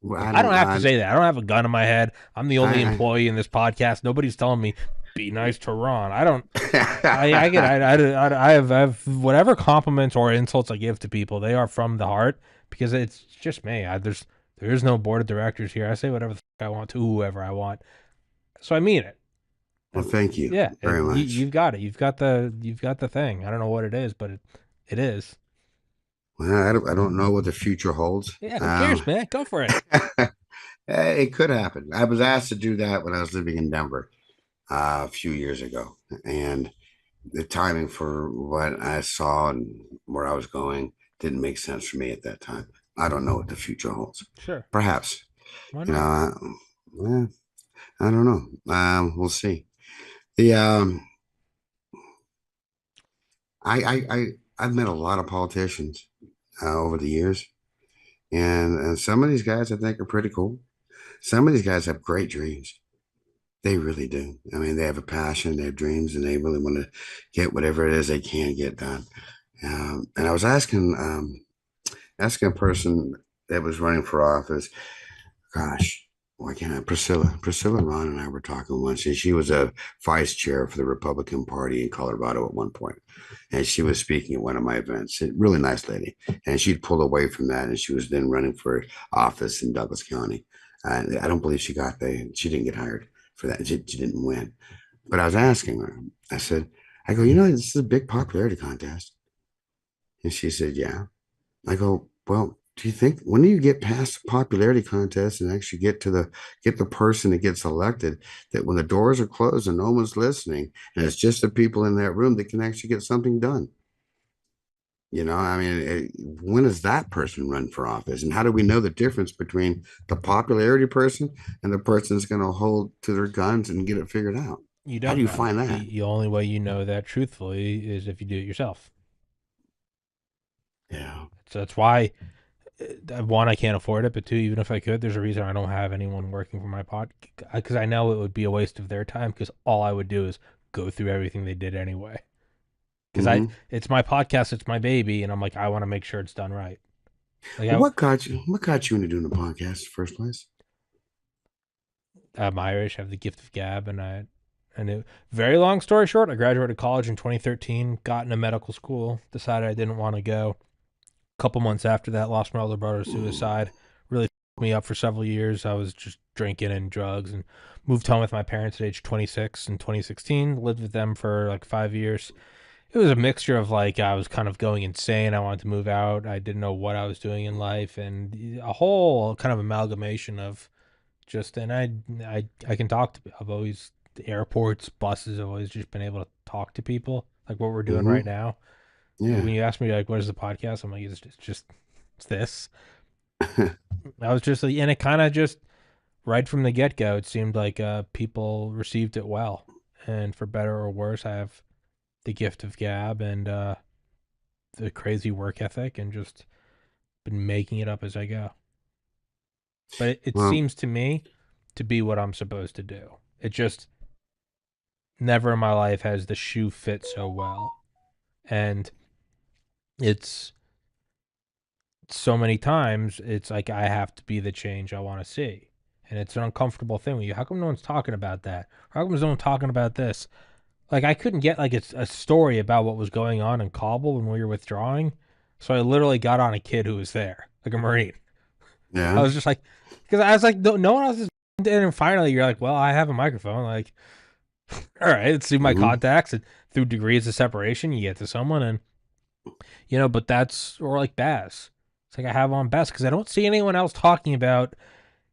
Like I I don't don't, have to say that. I don't have a gun in my head. I'm the only I, employee in this podcast. Nobody's telling me be nice to Ron. I don't. I get. I, I have whatever compliments or insults I give to people. They are from the heart because it's just me. There's no board of directors here. I say whatever the fuck I want to whoever I want. So I mean it. well, thank you Yeah, very much. you've got it. You've got the thing. I don't know what it is, but it is. Well, I don't know what the future holds. Yeah, who cares, man? Go for it. It could happen. I was asked to do that when I was living in Denver a few years ago, and the timing for what I saw and where I was going didn't make sense for me at that time. I don't know what the future holds. Sure. Perhaps, Why you know, not? I don't know. We'll see. The I've met a lot of politicians over the years, and some of these guys I think are pretty cool. Some of these guys have great dreams. They really do. I mean, they have a passion, they have dreams, and they really want to get whatever it is they can get done. And I was asking a person that was running for office, gosh, why can't I? Priscilla, Ron, and I were talking once, and she was a vice chair for the Republican Party in Colorado at one point, and she was speaking at one of my events. A really nice lady, and she'd pulled away from that, and she was then running for office in Douglas County. I don't believe she didn't get hired for that. She didn't win. But I was asking her, I go, this is a big popularity contest. And she said, yeah. I go, well, do you think when do you get past the popularity contest and actually get the person that gets elected, that when the doors are closed and no one's listening and it's just the people in that room that can actually get something done? I mean, when does that person run for office? And how do we know the difference between the popularity person and the person that's going to hold to their guns and get it figured out? You How do don't you know. find that? The only way you know that truthfully is if you do it yourself. Yeah. So that's why one, I can't afford it, but two, even if I could, there's a reason I don't have anyone working for my pod because I know it would be a waste of their time because all I would do is go through everything they did anyway. Because Mm-hmm. it's my podcast, it's my baby, and I'm like, I want to make sure it's done right. Like Well, what got you into doing the podcast in the first place? I'm Irish, have the gift of gab, and very long story short, I graduated college in 2013, got into medical school, decided I didn't want to go. A couple months after that, lost my older brother to suicide. Really fucked me up for several years. I was just drinking and drugs, and moved home with my parents at age 26 in 2016. Lived with them for like 5 years. It was a mixture of like I was kind of going insane. I wanted to move out. I didn't know what I was doing in life, and a whole kind of amalgamation of just. And I can talk to. I've always airports, buses. I've always just been able to talk to people like what we're doing Hmm. right now. Like Yeah. when you ask me like what is the podcast, I'm like it's just it's this. I was just like, and it kind of just right from the get go, it seemed like people received it well, and for better or worse, I have the gift of gab and the crazy work ethic, and just been making it up as I go. But it Well, seems to me to be what I'm supposed to do. It just never in my life has the shoe fit so well, and it's so many times it's like I have to be the change I want to see. And it's an uncomfortable thing with you. How come no one's talking about that? How come no one's talking about this? Like I couldn't get like a story about what was going on in Kabul when we were withdrawing, so I literally got on a kid who was there, like a Marine. I yeah. was just like, because I was like, no one else is. And then finally, you're like, well, I have a microphone. Like, all right, let's see my Hmm. contacts. And through degrees of separation, you get to someone, and but that's or like Baz. It's like I have on Baz because I don't see anyone else talking about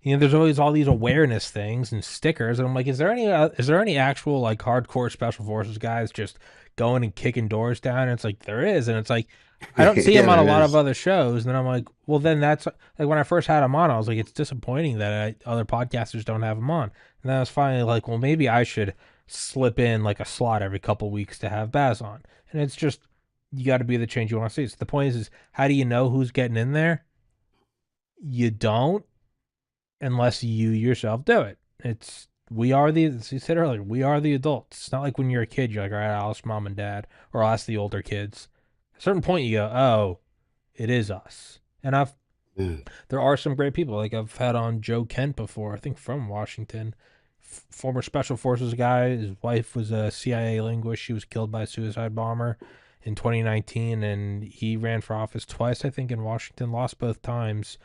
there's always all these awareness things and stickers, and I'm like, is there any actual like hardcore special forces guys just going and kicking doors down? And it's like there is, and it's like I don't see Yeah, him on a there lot of is. other shows. And then I'm like, well, then that's like when I first had him on, I was like, it's disappointing that other podcasters don't have him on. And then I was finally like, well, maybe I should slip in like a slot every couple weeks to have Baz on. And it's just you got to be the change you want to see. So the point is how do you know who's getting in there? You don't unless you yourself do it. It's we are the as you said earlier, we are the adults. It's not like when you're a kid, you're like, all right, I'll ask mom and dad, or I'll ask the older kids. At a certain point you go, oh, it is us. And I've Yeah. there are some great people. Like I've had on Joe Kent before, I think from Washington. Former special forces guy. His wife was a CIA linguist. She was killed by a suicide bomber in 2019, and he ran for office twice, I think, in Washington. Lost both times,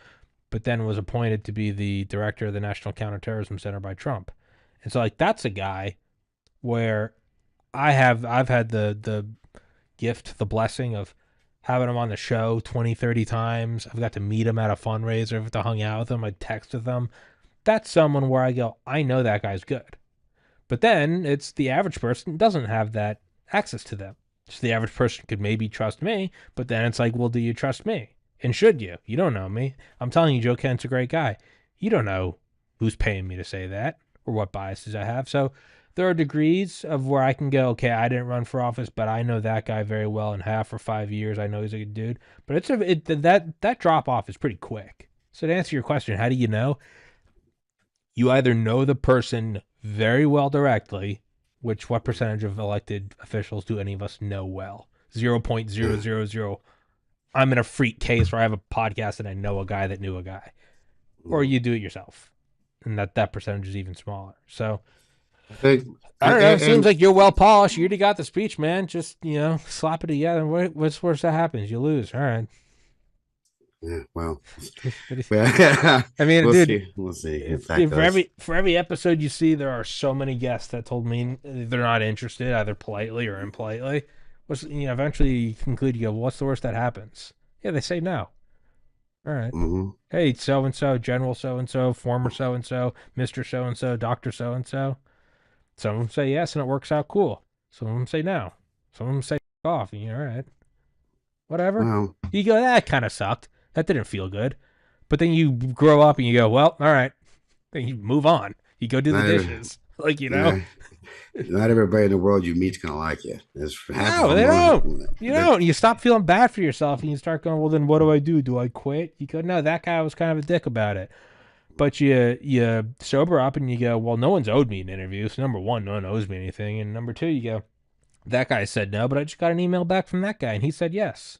but then was appointed to be the director of the National Counterterrorism Center by Trump. And so like that's a guy where I've had the gift, the blessing of having him on the show 20, 30 times. I've got to meet him at a fundraiser, I've to hung out with him, I text with him. That's someone where I go, I know that guy's good. But then it's the average person doesn't have that access to them. So the average person could maybe trust me, but then it's like, well, do you trust me? And should you? You don't know me. I'm telling you, Joe Kent's a great guy. You don't know who's paying me to say that or what biases I have. So there are degrees of where I can go, okay, I didn't run for office, but I know that guy very well and have for 5 years. I know he's a good dude. But that drop off is pretty quick. So to answer your question, how do you know? You either know the person very well directly, which what percentage of elected officials do any of us know well? 0.000. I'm in a freak case where I have a podcast and I know a guy that knew a guy. Or Mm. you do it yourself. And that percentage is even smaller. So I think, I don't know. It seems and like you're well polished. You already got the speech, man. Just, slap it together. What's worse that happens? You lose. All right. yeah, well, I mean, we'll dude, see. We'll see if that if goes. for every episode you see, there are so many guests that told me they're not interested, either politely or impolitely. Eventually you conclude, you go, what's the worst that happens? Yeah, they say no. All right. Hmm. Hey, so and so, General so and so, former so and so, Mister So and so, Doctor So and so. Some of them say yes, and it works out cool. Some of them say no. Some of them say off. And you're all right, whatever. Well, You go, that kind of sucked. That didn't feel good. But then you grow up and you go, well, all right. Then you move on. You go do the not every, dishes. Like, uh, not everybody in the world you meet's gonna like you. There's half of no, them they are don't. You that. don't. You stop feeling bad for yourself and you start going, well, then what do I do? Do I quit? You go, no, that guy was kind of a dick about it. But you sober up and you go, well, no one's owed me an interview. So number one, no one owes me anything. And number two, you go, that guy said no, but I just got an email back from that guy and he said yes.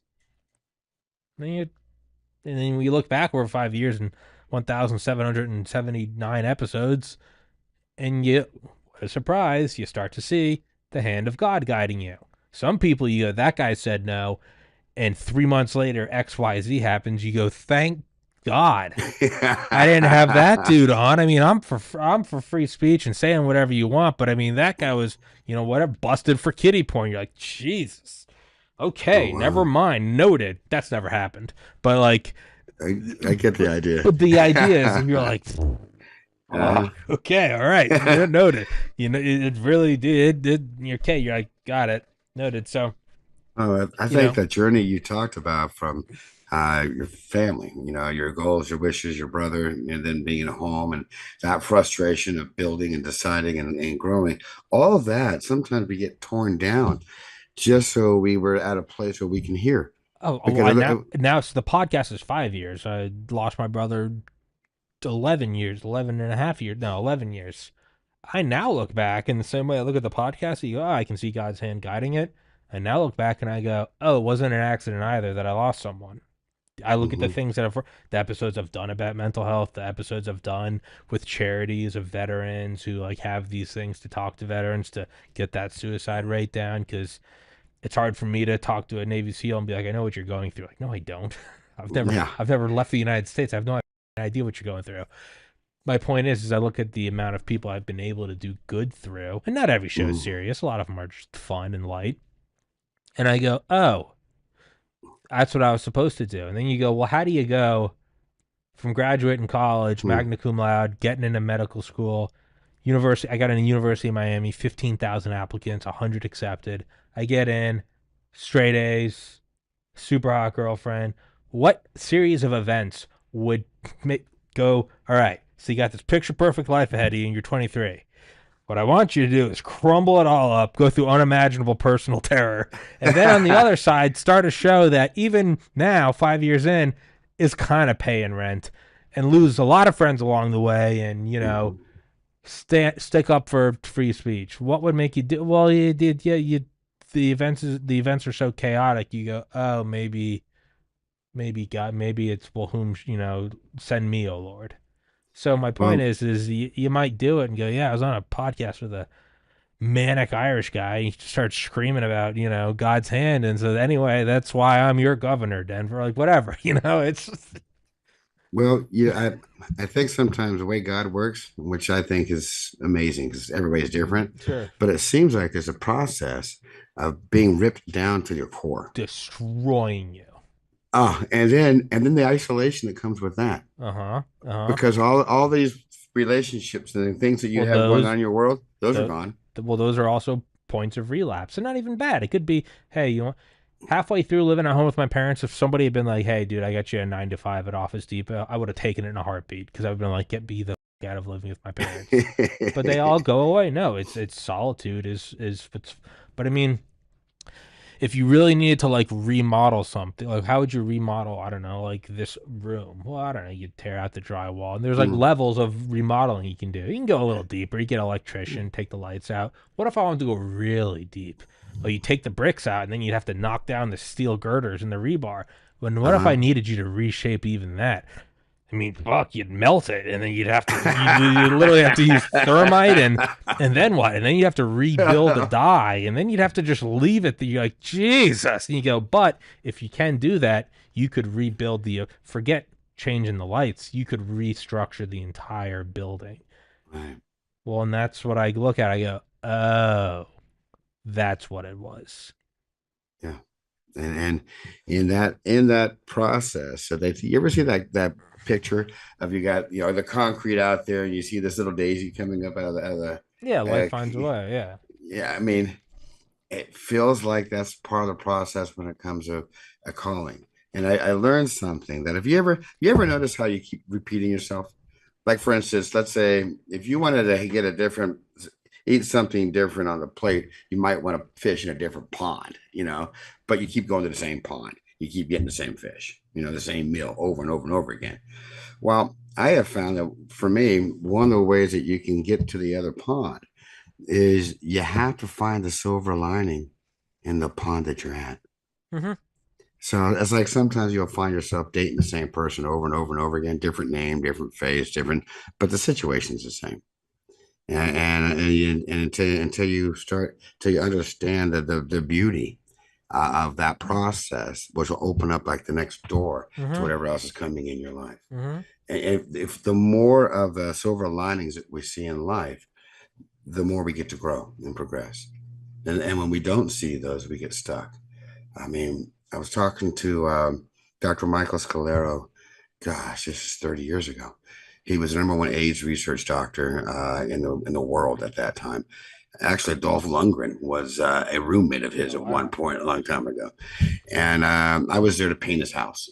And then we look back over 5 years and 1,779 episodes, and what a surprise, you start to see the hand of God guiding you. Some people, you go, that guy said no, and 3 months later, XYZ happens. You go, thank God, I didn't have that dude on. I mean, I'm for free speech and saying whatever you want, but I mean that guy was, whatever, busted for kiddie porn. You're like, Jesus. Oh Okay, never wow. mind. Noted. That's never happened. But like, I get the but, idea. but the idea is, you're like, uh, fuck. Okay, all right, noted. It really did. Okay, you're like, got it, noted. So, oh, I you think know, that journey you talked about from your family, your goals, your wishes, your brother, and then being at home and that frustration of building and deciding and growing, all of that, sometimes we get torn down just so we were at a place where we can hear. well, Because I now so the podcast is 5 years. I lost my brother 11 years, 11 and a half years, no, 11 years. I now look back in the same way I look at the podcast. You go, oh, I can see God's hand guiding it. I now look back and I go, oh, it wasn't an accident either that I lost someone. I look at the mhm, things the episodes I've done about mental health, the episodes I've done with charities of veterans who like have these things to talk to veterans to get that suicide rate down. Because it's hard for me to talk to a Navy SEAL and be like, I know what you're going through. Like, no, I don't. I've never, yeah. I've never left the United States. I have no idea what you're going through. My point is I look at the amount of people I've been able to do good through, and not every show is Mhm, serious. A lot of them are just fun and light. And I go, oh, that's what I was supposed to do. And then you go, well, how do you go from graduating college, mhm. magna cum laude, getting into medical school, university? I got in a University of Miami, 15,000 applicants, 100 accepted. I get in, straight A's, super hot girlfriend. What series of events would make go, all right, so you got this picture perfect life ahead of you and you're 23. What I want you to do is crumble it all up, go through unimaginable personal terror, and then on the other side, start a show that even now, 5 years in, is kind of paying rent and lose a lot of friends along the way and, Mhm. stick up for free speech. What would make you do? Well, you did, yeah, the events are so chaotic. You go, oh, maybe God, maybe it's well, whom send me, oh Lord. So my point Well, is you might do it and go, yeah, I was on a podcast with a manic Irish guy. He starts screaming about God's hand, and so anyway, that's why I'm your governor, Denver. Like whatever, it's I think sometimes the way God works, which I think is amazing because everybody's different, sure but it seems like there's a process of being ripped down to your core. destroying you. And then the isolation that comes with that, Uh huh. Uh huh. because all these relationships and the things that you Well, have going on in your world, those are the, gone. those are also points of relapse, and not even bad. It could be, hey, halfway through living at home with my parents, if somebody had been like, "Hey, dude, I got you a 9 to 5 at Office Depot," I would have taken it in a heartbeat because I've been like, "Get me the out of living with my parents." But they all go away. No, it's solitude is but I mean, if you really needed to like remodel something, like how would you remodel? I don't know, like this room. Well, I don't know. You tear out the drywall, and there's like Mm, levels of remodeling you can do. You can go a little deeper. You get an electrician, take the lights out. What if I wanted to go really deep? Well, you take the bricks out, and then you'd have to knock down the steel girders and the rebar. When what if uh-huh. I needed you to reshape even that? I mean, fuck, you'd melt it, and then you literally have to use thermite, and then what? And then you have to rebuild the die, and then you'd have to just leave it. You're like, Jesus, and you go, but if you can do that, you could rebuild forget changing the lights. You could restructure the entire building. Right. Well, and that's what I look at. I go, oh, that's what it was. Yeah. And in that process, so they you ever see that picture of you got the concrete out there and you see this little daisy coming up out of the Yeah, life uh, finds a way. Yeah. yeah, I mean, it feels like that's part of the process when it comes to a calling. And I learned something that if you ever notice how you keep repeating yourself, like for instance, let's say if you wanted to get a different eat something different on the plate, you might want to fish in a different pond, but you keep going to the same pond. You keep getting the same fish, the same meal over and over and over again. Well, I have found that for me, one of the ways that you can get to the other pond is you have to find the silver lining in the pond that you're at. Mm-hmm. So it's like sometimes you'll find yourself dating the same person over and over and over again, different name, different face, different, but the situation's the same. And until you understand the beauty of that process, which will open up like the next door to Mm-hmm. whatever else is coming in your life. Mm-hmm. And if the more of the silver linings that we see in life, the more we get to grow and progress. And when we don't see those, we get stuck. I mean, I was talking to Dr. Michael Scalero. Gosh, this is 30 years ago. He was the number one AIDS research doctor in the world at that time. Actually, Dolph Lundgren was a roommate of his Oh at one wow. point a long time ago, and I was there to paint his house.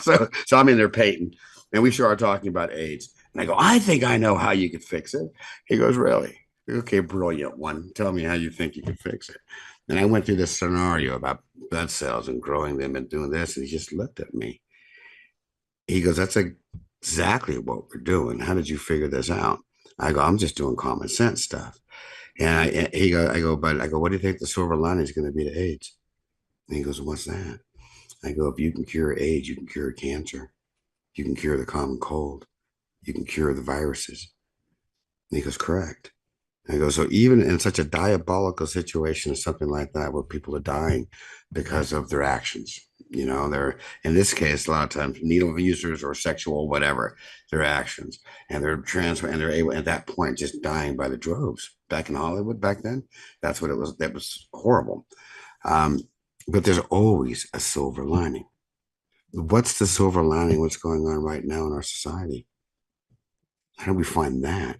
So I'm in there painting, and we started talking about AIDS. And I go, I think I know how you could fix it. He goes, really? Okay, brilliant one. Tell me how you think you could fix it. And I went through this scenario about blood cells and growing them and doing this, and he just looked at me. He goes, that's exactly what we're doing. How did you figure this out? I go, I'm just doing common sense stuff. I go, what do you think the silver lining is going to be to AIDS? And he goes, what's that? I go, if you can cure AIDS, you can cure cancer. You can cure the common cold. You can cure the viruses. And he goes, correct. And I go, so even in such a diabolical situation as something like that, where people are dying because of their actions, they're, in this case, a lot of times needle users or sexual, whatever, their actions, and they're and they're able at that point just dying by the droves. Back in Hollywood back then, that's what it was. That was horrible. Um, but there's always a silver lining. What's the silver lining? What's going on right now in our society? How do we find that?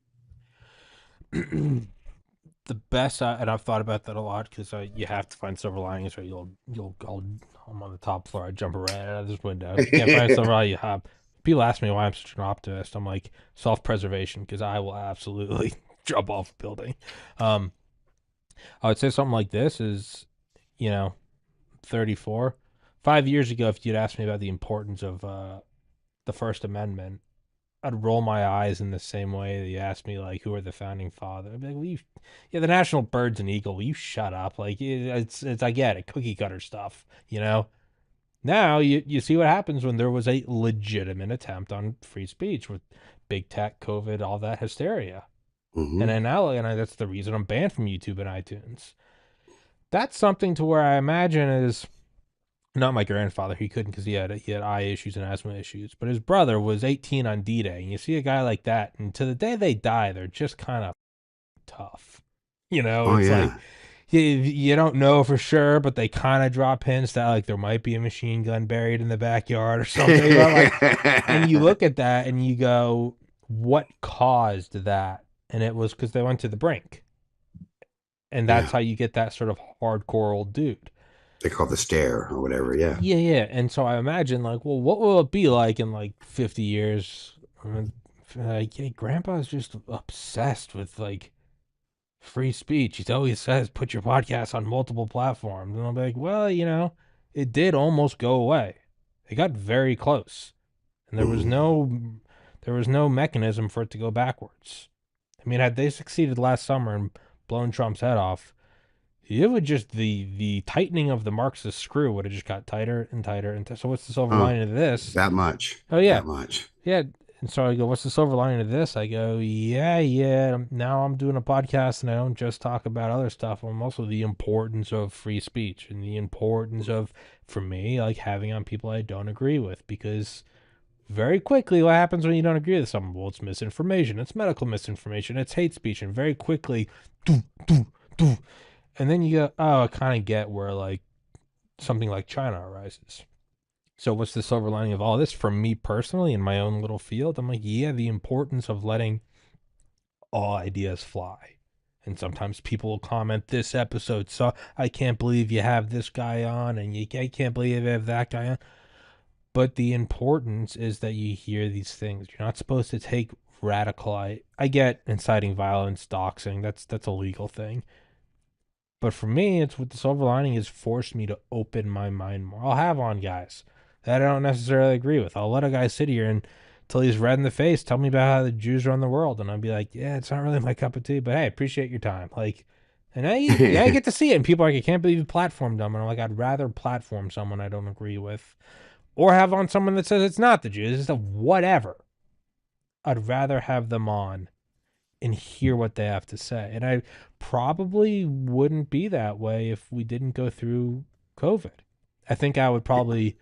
The best, and I've thought about that a lot because you have to find silver linings, or I'm on the top floor, I jump right out of this window. If you can't find a silver lining, you hop. People ask me why I'm such an optimist. I'm like self-preservation because I will absolutely jump off a building. Um, I would say something like this is, you know, 34. 5 years ago, if you'd asked me about the importance of the First Amendment, I'd roll my eyes in the same way that you asked me, like, who are the founding fathers? I'd be like, yeah, the national bird's an eagle. Will you shut up? Like, it's, I get it, cookie cutter stuff, you know? Now you see what happens when there was a legitimate attempt on free speech with big tech, COVID, all that hysteria. And Mm-hmm. then now, that's the reason I'm banned from YouTube and iTunes. That's something to where I imagine is not my grandfather. He couldn't because he had eye issues and asthma issues. But his brother was 18 on D-Day, and you see a guy like that, and to the day they die, they're just kind of tough. Oh It's like yeah. you don't know for sure, but they kind of drop hints that like there might be a machine gun buried in the backyard or something. But like, and you look at that and you go, what caused that? And it was because they went to the brink, and that's Yeah. how you get that sort of hardcore old dude. They call the stare or whatever. Yeah. Yeah, yeah. And so I imagine, like, well, what will it be like in like 50 years? Like, yeah, Grandpa's just obsessed with like free speech. He always says, put your podcast on multiple platforms. And I'll be like, well, it did almost go away. It got very close. And Mm-hmm. there was no mechanism for it to go backwards. I mean, had they succeeded last summer and blown Trump's head off, it would just the tightening of the Marxist screw would have just got tighter and tighter and so what's the silver Oh, lining of this? that much. Oh yeah, That much. yeah. And so I go, what's the silver lining of this? I go, yeah, yeah. Now I'm doing a podcast and I don't just talk about other stuff. I'm also the importance of free speech and the importance of, for me, like having on people I don't agree with because very quickly what happens when you don't agree with someone? Well, it's misinformation, it's medical misinformation, it's hate speech, and very quickly, doo, doo, doo. And then you go, oh, I kind of get where like something like China arises. So what's the silver lining of all this for me personally in my own little field? I'm like, yeah, the importance of letting all ideas fly. And sometimes people will comment this episode, so I can't believe you have this guy on, and I can't believe you have that guy on. But the importance is that you hear these things. You're not supposed to take radical. I get inciting violence, doxing. That's a legal thing. But for me, it's what the silver lining has forced me to open my mind more. I'll have on guys that I don't necessarily agree with. I'll let a guy sit here and until he's red in the face, tell me about how the Jews run the world, and I'll be like, yeah, it's not really my cup of tea, but hey, appreciate your time. Like, and I get to see it, and people are like, I can't believe you platformed them, and I'm like, I'd rather platform someone I don't agree with, or have on someone that says it's not the Jews, it's the whatever. I'd rather have them on and hear what they have to say. And I probably wouldn't be that way if we didn't go through. COVID. I think I would probably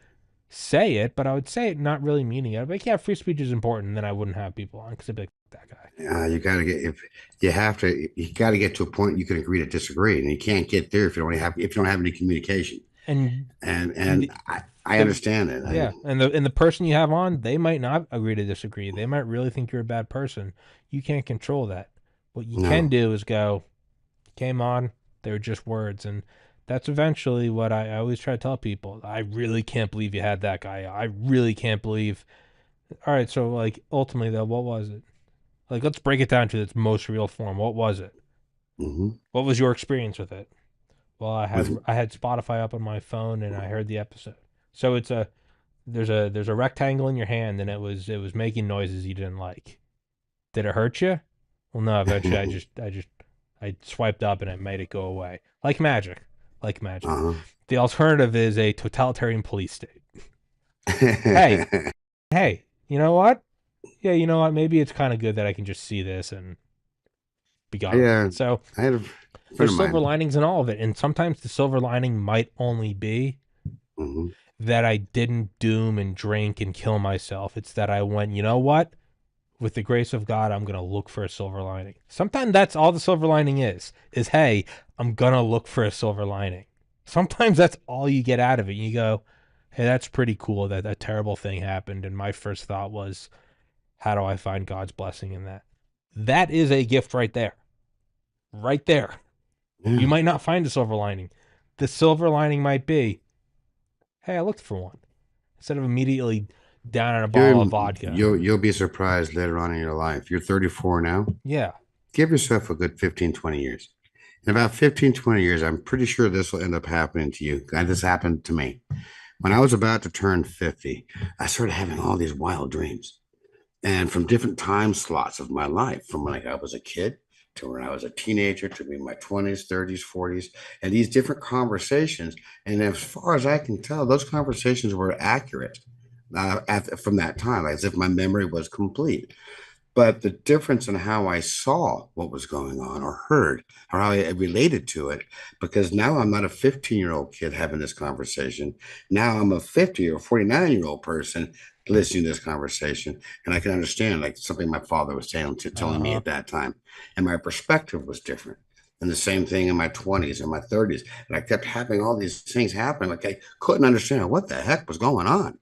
say it, but I would say it not really meaning it. I'd be like, yeah, free speech is important, and then I wouldn't have people on because I'd be like, that guy. You got to get if you have to, you got to get to a point you can agree to disagree, and you can't get there if you don't have any communication. And And the, I the understand it. yeah, and the person you have on, they might not agree to disagree. They might really think you're a bad person. You can't control that. What you can No. do is go, came on, they were just words, and that's eventually what I always try to tell people. I really can't believe you had that guy. I really can't believe. All right, so like ultimately though, what was it? Like let's break it down to its most real form. What was it? Hmm. What was your experience with it? Well, With I had Spotify up on my phone and I heard the episode. So it's a there's a rectangle in your hand and it was making noises you didn't like. Did it hurt you? Well, no. Eventually, I swiped up and it made it go away like magic, like magic. uh-huh. The alternative is a totalitarian police state. Hey, hey, you know what? Yeah, you know what? Maybe it's kind of good that I can just see this and be gone with Yeah, it. So I had a friend there's of silver mine. linings in all of it, and sometimes the silver lining might only be Hmm. that I didn't doom and drink and kill myself. It's that I went, you know what? With the grace of God, I'm gonna look for a silver lining. Sometimes that's all the silver lining is hey, I'm gonna look for a silver lining. Sometimes that's all you get out of it. You go, hey, that's pretty cool that that terrible thing happened. And my first thought was, how do I find God's blessing in that? That is a gift right there. Right there. You Yeah, might not find a silver lining. The silver lining might be, hey, I looked for one. Instead of immediately down in a bottle of vodka. you'll be surprised later on in your life. You're 34 now. Yeah. Give yourself a good 15, 20 years. In about 15, 20 years, I'm pretty sure this will end up happening to you. This happened to me. When I was about to turn 50, I started having all these wild dreams. And from different time slots of my life, from when like I was a kid to when I was a teenager to in my 20s, 30s, 40s, and these different conversations. And as far as I can tell, those conversations were accurate from that time, as if my memory was complete. But the difference in how I saw what was going on or heard or how I related to it, because now I'm not a 15-year-old kid having this conversation. Now I'm a 50 or 49-year-old person listening to this conversation. And I can understand like something my father was Uh telling me huh. at that time. And my perspective was different. And the same thing in my 20s and my 30s. And I kept having all these things happen. Like I couldn't understand what the heck was going on.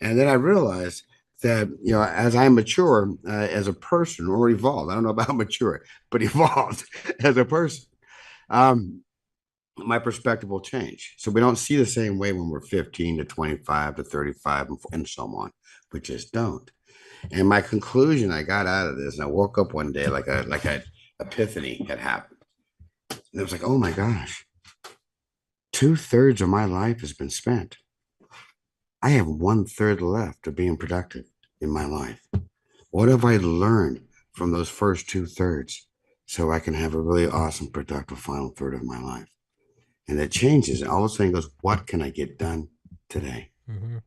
And then I realized that, as I mature as a person or evolved, I don't know about mature, but evolved as a person, um, my perspective will change. So we don't see the same way when we're 15 to 25 to 35 and so on. We just don't. And my conclusion I got out of this, and I woke up one day like a epiphany had happened. And it was like, oh my gosh, 2/3 of my life has been spent. I have 1/3 left of being productive in my life. What have I learned from those first 2/3 so I can have a really awesome, productive final third of my life? And it changes. And all of a sudden goes, what can I get done today? Mm-hmm.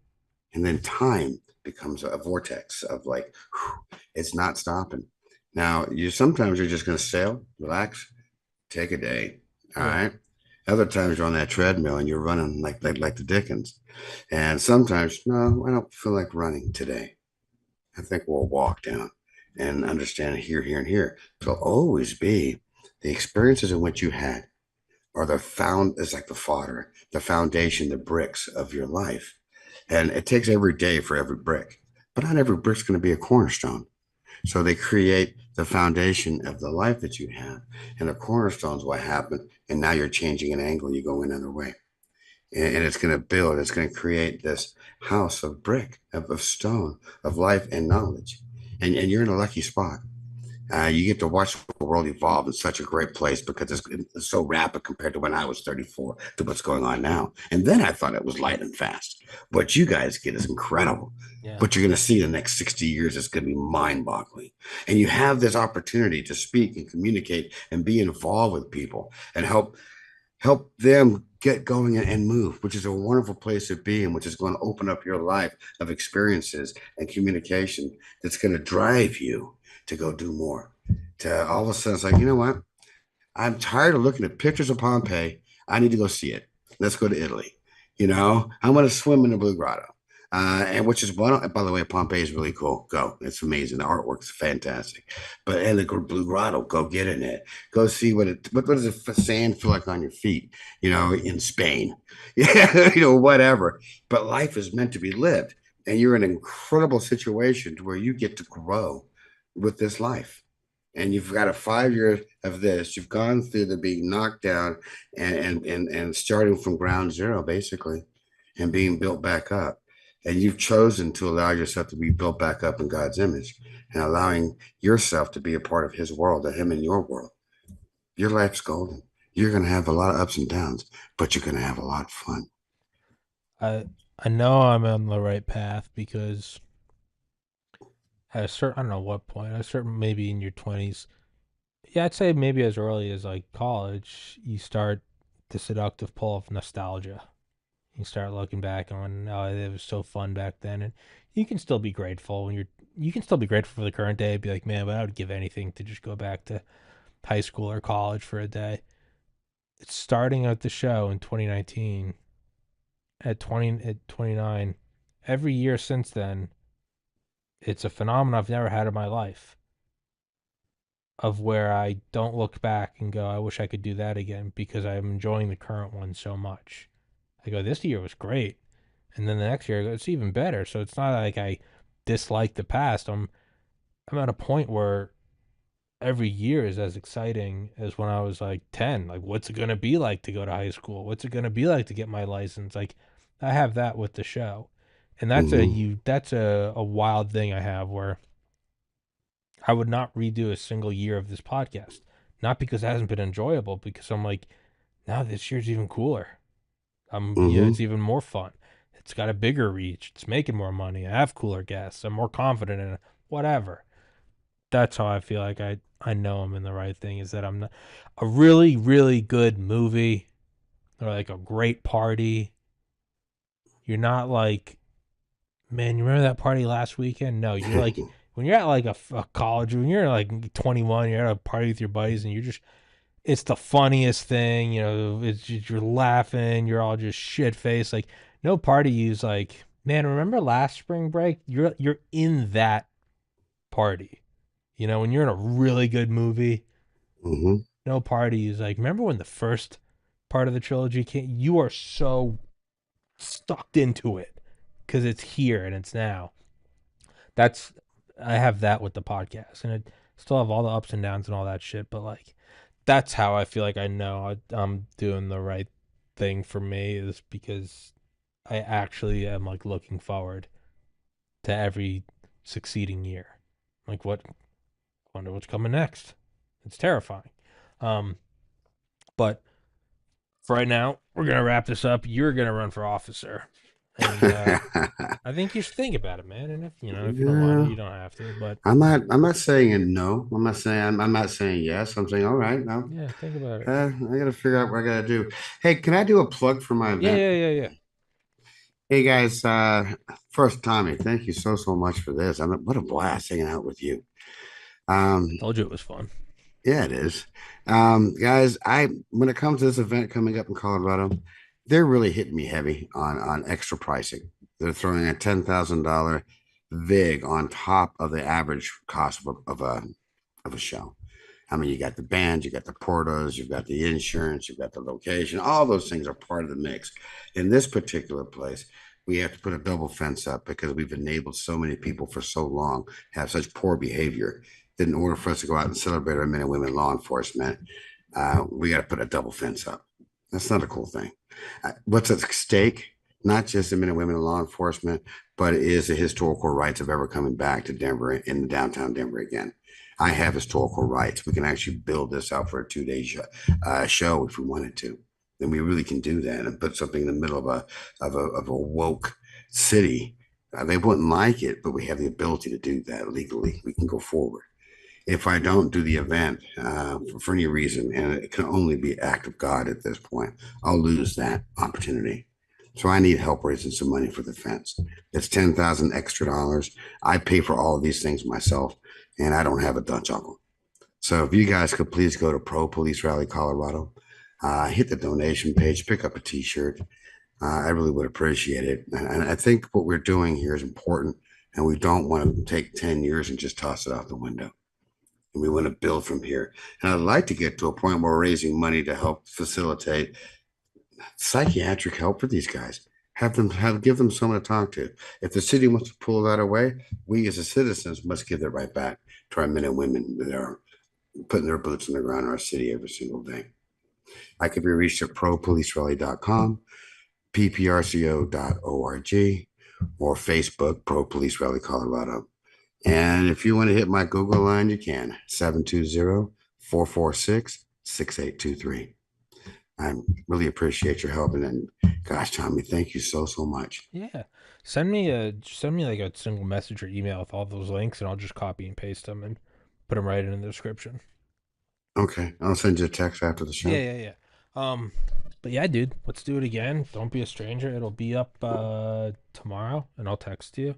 And then time becomes a vortex of like, whew, it's not stopping. Now, sometimes you're just going to sail, relax, take a day. All Yeah. right. Other times you're on that treadmill and you're running like the Dickens. And sometimes, no, I don't feel like running today. I think we'll walk down and understand here, here, and here. It'll always be the experiences in which you had are it's like the fodder, the foundation, the bricks of your life. And it takes every day for every brick, but not every brick's going to be a cornerstone. So they create the foundation of the life that you have. And the cornerstone's what happened. And now you're changing an angle, you go another way. And it's going to build, it's going to create this house of brick, of stone, of life and knowledge. And you're in a lucky spot. You get to watch the world evolve in such a great place because it's so rapid compared to when I was 34 to what's going on now. And then I thought it was light and fast. What you guys get is incredible. Yeah. What you're going to see in the next 60 years is going to be mind boggling. And you have this opportunity to speak and communicate and be involved with people and help them get going and move, which is a wonderful place to be and which is going to open up your life of experiences and communication that's going to drive you to go do more. To all of a sudden, it's like, you know what? I'm tired of looking at pictures of Pompeii. I need to go see it. Let's go to Italy. I want to swim in the Blue Grotto. And which is one, by the way, Pompeii is really cool. Go. It's amazing. The artwork's fantastic. But and the Blue Grotto, go get in it. Go see what does the sand feel like on your feet, in Spain. Yeah, whatever. But life is meant to be lived. And you're in an incredible situation to where you get to grow with this life. And you've got a 5 year of this. You've gone through the being knocked down and starting from ground zero, basically, and being built back up. And you've chosen to allow yourself to be built back up in God's image and allowing yourself to be a part of his world and him in your world. Your life's golden. You're going to have a lot of ups and downs, but you're going to have a lot of fun. I know I'm on the right path because at a certain, I don't know what point, at a certain, maybe in your 20s, yeah, I'd say maybe as early as like college, you start the seductive pull of nostalgia. You start looking back on, oh, it was so fun back then, and you can still be grateful when you can still be grateful for the current day. Be like, man, but I would give anything to just go back to high school or college for a day. It's starting at the show in 2019 at 29. Every year since then, it's a phenomenon I've never had in my life of where I don't look back and go, I wish I could do that again because I'm enjoying the current one so much. I go, this year was great. And then the next year, I go, it's even better. So it's not like I dislike the past. I'm at a point where every year is as exciting as when I was like 10. Like, what's it going to be like to go to high school? What's it going to be like to get my license? Like, I have that with the show. And Mm-hmm. that's a wild thing I have where I would not redo a single year of this podcast. Not because it hasn't been enjoyable, because I'm like, now this year's even cooler. Mm-hmm. It's even more fun. It's got a bigger reach. It's making more money. I have cooler guests. I'm more confident in it. Whatever. That's how I feel like I know I'm in the right thing. Is that I'm not a really really good movie or like a great party. You're not like, man, you remember that party last weekend? No, you're like when you're at like a college, when you're like 21, you're at a party with your buddies, and you're just it's the funniest thing. It's just, you're laughing, you're all just shit faced. Like no party use like, man, remember last spring break? You're in that party. When you're in a really good movie, Mm-hmm. no party use like, remember when the first part of the trilogy came? You are so sucked into it because it's here and it's now. That's I have that with the podcast, and it still have all the ups and downs and all that shit. But like, that's how I feel like I know I'm doing the right thing for me is because I actually am like looking forward to every succeeding year. Like, what? Wonder what's coming next. It's terrifying. Um, but for right now, we're gonna wrap this up. You're gonna run for officer, and I think you should think about it, man. And if you don't want to, Yeah. you don't have to. But I'm not saying a no. I'm not saying yes. I'm saying all right. Now yeah, think about it. I gotta figure out what I gotta do. Hey, can I do a plug for my Yeah, event? yeah, yeah, yeah. Hey guys, first Tommy, thank you so much for this. What a blast hanging out with you. Um, Told you it was fun. yeah, it is. Guys, I when it comes to this event coming up in Colorado, they're really hitting me heavy on extra pricing. They're throwing a $10,000 vig on top of the average cost of a show. I mean, you got the band, you got the portos, you've got the insurance, you've got the location. All those things are part of the mix. In this particular place, we have to put a double fence up because we've enabled so many people for so long have such poor behavior that in order for us to go out and celebrate our men and women law enforcement, we got to put a double fence up. That's not a cool thing. What's at stake? Not just the men and women in law enforcement, but it is the historical rights of ever coming back to Denver in downtown Denver again. I have historical rights. We can actually build this out for a 2 day show if we wanted to. And we really can do that and put something in the middle of a woke city. They wouldn't like it, but we have the ability to do that legally. We can go forward. If I don't do the event for any reason, and it can only be act of God at this point, I'll lose that opportunity. So I need help raising some money for the fence. It's 10,000 extra dollars. I pay for all of these things myself, and I don't have a Dutch uncle. So if you guys could please go to Pro Police Rally Colorado, hit the donation page, pick up a T-shirt. I really would appreciate it. And I think what we're doing here is important, and we don't want to take 10 years and just toss it out the window. And we want to build from here. And I'd like to get to a point where we're raising money to help facilitate psychiatric help for these guys. Give them someone to talk to. If the city wants to pull that away, we as the citizens must give it right back to our men and women that are putting their boots on the ground in our city every single day. I can be reached at propolicerally.com, pprco.org, or Facebook, Pro Police Rally Colorado. And if you want to hit my Google line, you can, 720-446-6823. I really appreciate your help. And then, gosh, Tommy, thank you so, so much. Yeah. Send me like a single message or email with all those links, and I'll just copy and paste them and put them right in the description. Okay. I'll send you a text after the Yeah, show. yeah, yeah. But yeah, dude, let's do it again. Don't be a stranger. It'll be up tomorrow, and I'll text you.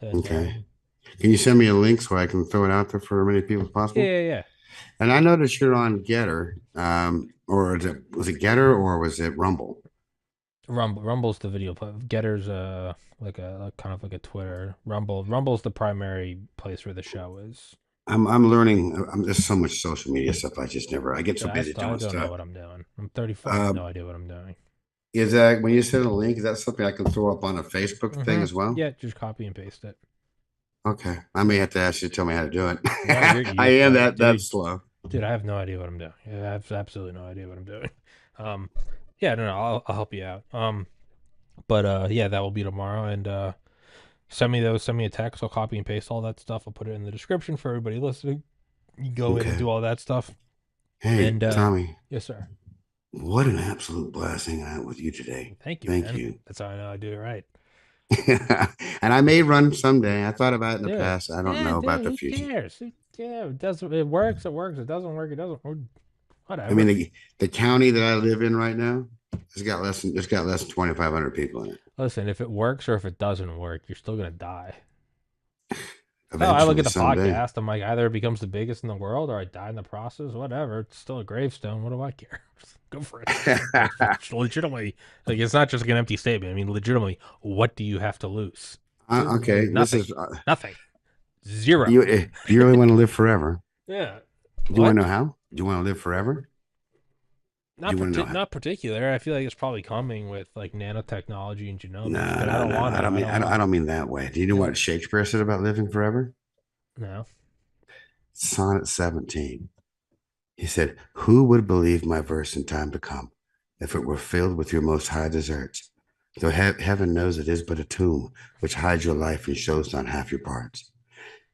And Okay. Can you send me a link so I can throw it out there for as many people as yeah, possible? yeah, yeah. And I noticed you're on Getter, or was it Getter or was it Rumble? Rumble's the video Getter's like kind of like a Twitter. Rumble's the primary place where the show is. I'm learning. There's so much social media stuff. I get so Dude, busy I doing don't know stuff. what I'm doing. I'm 34. I have Uh, no idea what I'm doing. is that when you send a link? Is that something I can throw up on a Facebook thing Mm-hmm. as well? Yeah, just copy and paste it. Okay, I may Yeah. have to ask you to tell me how to do it. No, I you're am fine, that dude. slow. Dude, I have no idea what I'm doing. Yeah, I have absolutely no idea what I'm doing. Um, yeah, no, I'll help you out. But yeah, that will be tomorrow, and send me those. Send me a text. I'll copy and paste all that stuff. I'll put it in the description for everybody listening. You go in and Okay. do all that stuff. Hey, And Tommy, yes, sir. what an absolute blast hanging out with you today. Thank you, Thank man. you. That's how I know I do it right. And I may run someday. I thought about it in the Dude, past. I don't yeah, know about dude, the who future. cares? Yeah, it does. It works. It works. It doesn't work. It doesn't. I mean, Whatever. the county that I live in right now it's got less than 2,500 people in it. Listen, if it works or if it doesn't work, you're still gonna die. Oh, I look at Eventually, the someday. podcast. I'm like, either it becomes the biggest in the world or I die in the process. Whatever. It's still a gravestone. What do I care? Go for it. Like, legitimately, like it's not just like an empty statement. I mean, legitimately, what do you have to lose? Okay, this Nothing. is Nothing. Zero. you. Do you really want to live forever? Yeah. Do you want to know What? how? Do you want to live forever? Do you want to know how? Not particular. I feel like it's probably coming with like nanotechnology and genomics, No, but I no, don't no, no. want to. I don't I want. don't mean that way. Do you know Yeah. what Shakespeare said about living forever? No. Sonnet 17. He said, "Who would believe my verse in time to come, if it were filled with your most high deserts? Though heaven knows it is but a tomb which hides your life and shows not half your parts.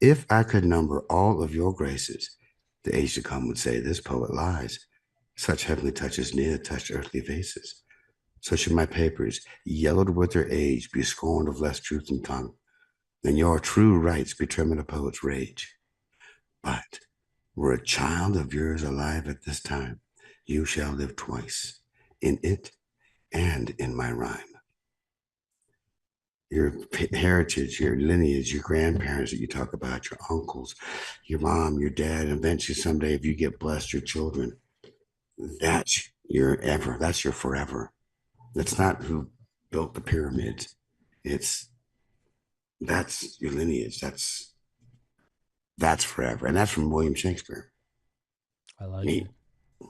If I could number all of your graces, the age to come would say, this poet lies. Such heavenly touches near touch earthly faces. So should my papers, yellowed with their age, be scorned of less truth and tongue, then your true rights determine a poet's rage. But were a child of yours alive at this time, you shall live twice, in it and in my rhyme. Your heritage, your lineage, your grandparents that you talk about, your uncles, your mom, your dad, eventually someday, if you get blessed, your children, that's your ever, that's your forever. That's not who built the pyramids. It's that's your lineage. That's forever. And that's from William Shakespeare. I like Neat. it.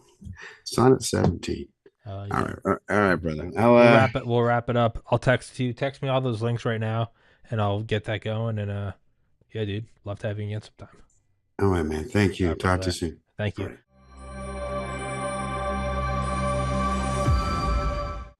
Sonnet 17. I like All it. right. All right, brother. I'll We'll wrap it up. I'll text you. Text me all those links right now, and I'll get that going. And yeah, dude, love to have you again sometime. all right, man. Thank All you. right, Talk to you brother. soon. Thank All you. right.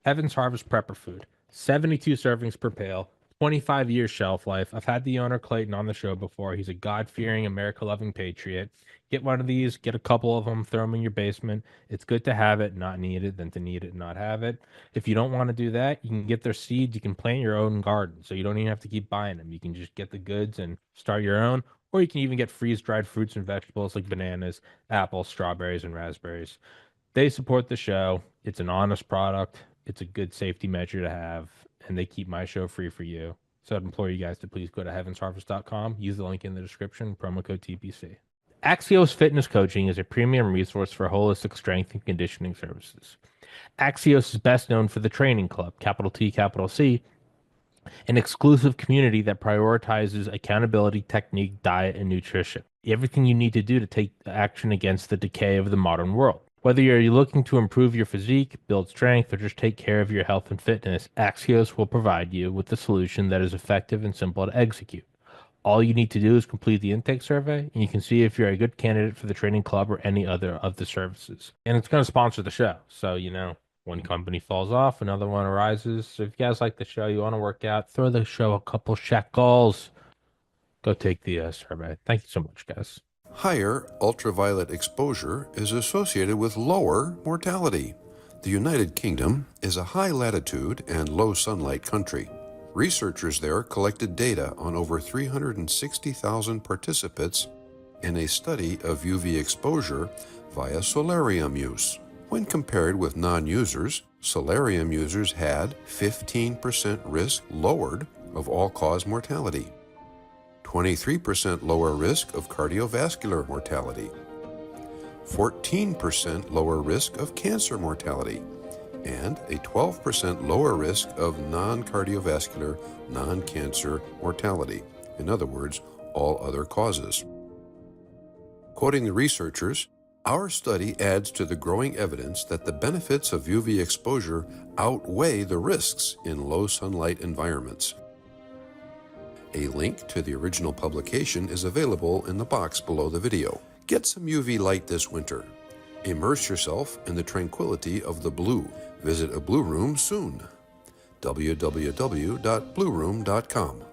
Heaven's Harvest Prepper Food. 72 servings per pail, 25 years shelf life. I've had the owner Clayton on the show before. He's a God-fearing, America-loving patriot. Get one of these, get a couple of them, throw them in your basement. It's good to have it, not need it, than to need it, and not have it. If you don't want to do that, you can get their seeds. You can plant your own garden, so you don't even have to keep buying them. You can just get the goods and start your own, or you can even get freeze-dried fruits and vegetables like bananas, apples, strawberries, and raspberries. They support the show. It's an honest product. It's a good safety measure to have, and they keep my show free for you. So I'd implore you guys to please go to heavensharvest.com, use the link in the description, promo code TPC. Axios Fitness Coaching is a premium resource for holistic strength and conditioning services. Axios is best known for the Training Club, capital T, capital C, an exclusive community that prioritizes accountability, technique, diet, and nutrition. Everything you need to do to take action against the decay of the modern world. Whether you're looking to improve your physique, build strength, or just take care of your health and fitness, Axios will provide you with a solution that is effective and simple to execute. All you need to do is complete the intake survey, and you can see if you're a good candidate for the training club or any other of the services. And it's going to sponsor the show. So, one company falls off, another one arises. So, if you guys like the show, you want to work out, throw the show a couple shekels. Go take the survey. Thank you so much, guys. Higher ultraviolet exposure is associated with lower mortality. The United Kingdom is a high latitude and low sunlight country. Researchers there collected data on over 360,000 participants in a study of UV exposure via solarium use. When compared with non-users, solarium users had 15% risk lowered of all-cause mortality, 23% lower risk of cardiovascular mortality, 14% lower risk of cancer mortality, and a 12% lower risk of non-cardiovascular, non-cancer mortality. In other words, all other causes. Quoting the researchers, our study adds to the growing evidence that the benefits of UV exposure outweigh the risks in low sunlight environments. A link to the original publication is available in the box below the video. Get some UV light this winter. Immerse yourself in the tranquility of the blue. Visit a Blue Room soon. www.blueroom.com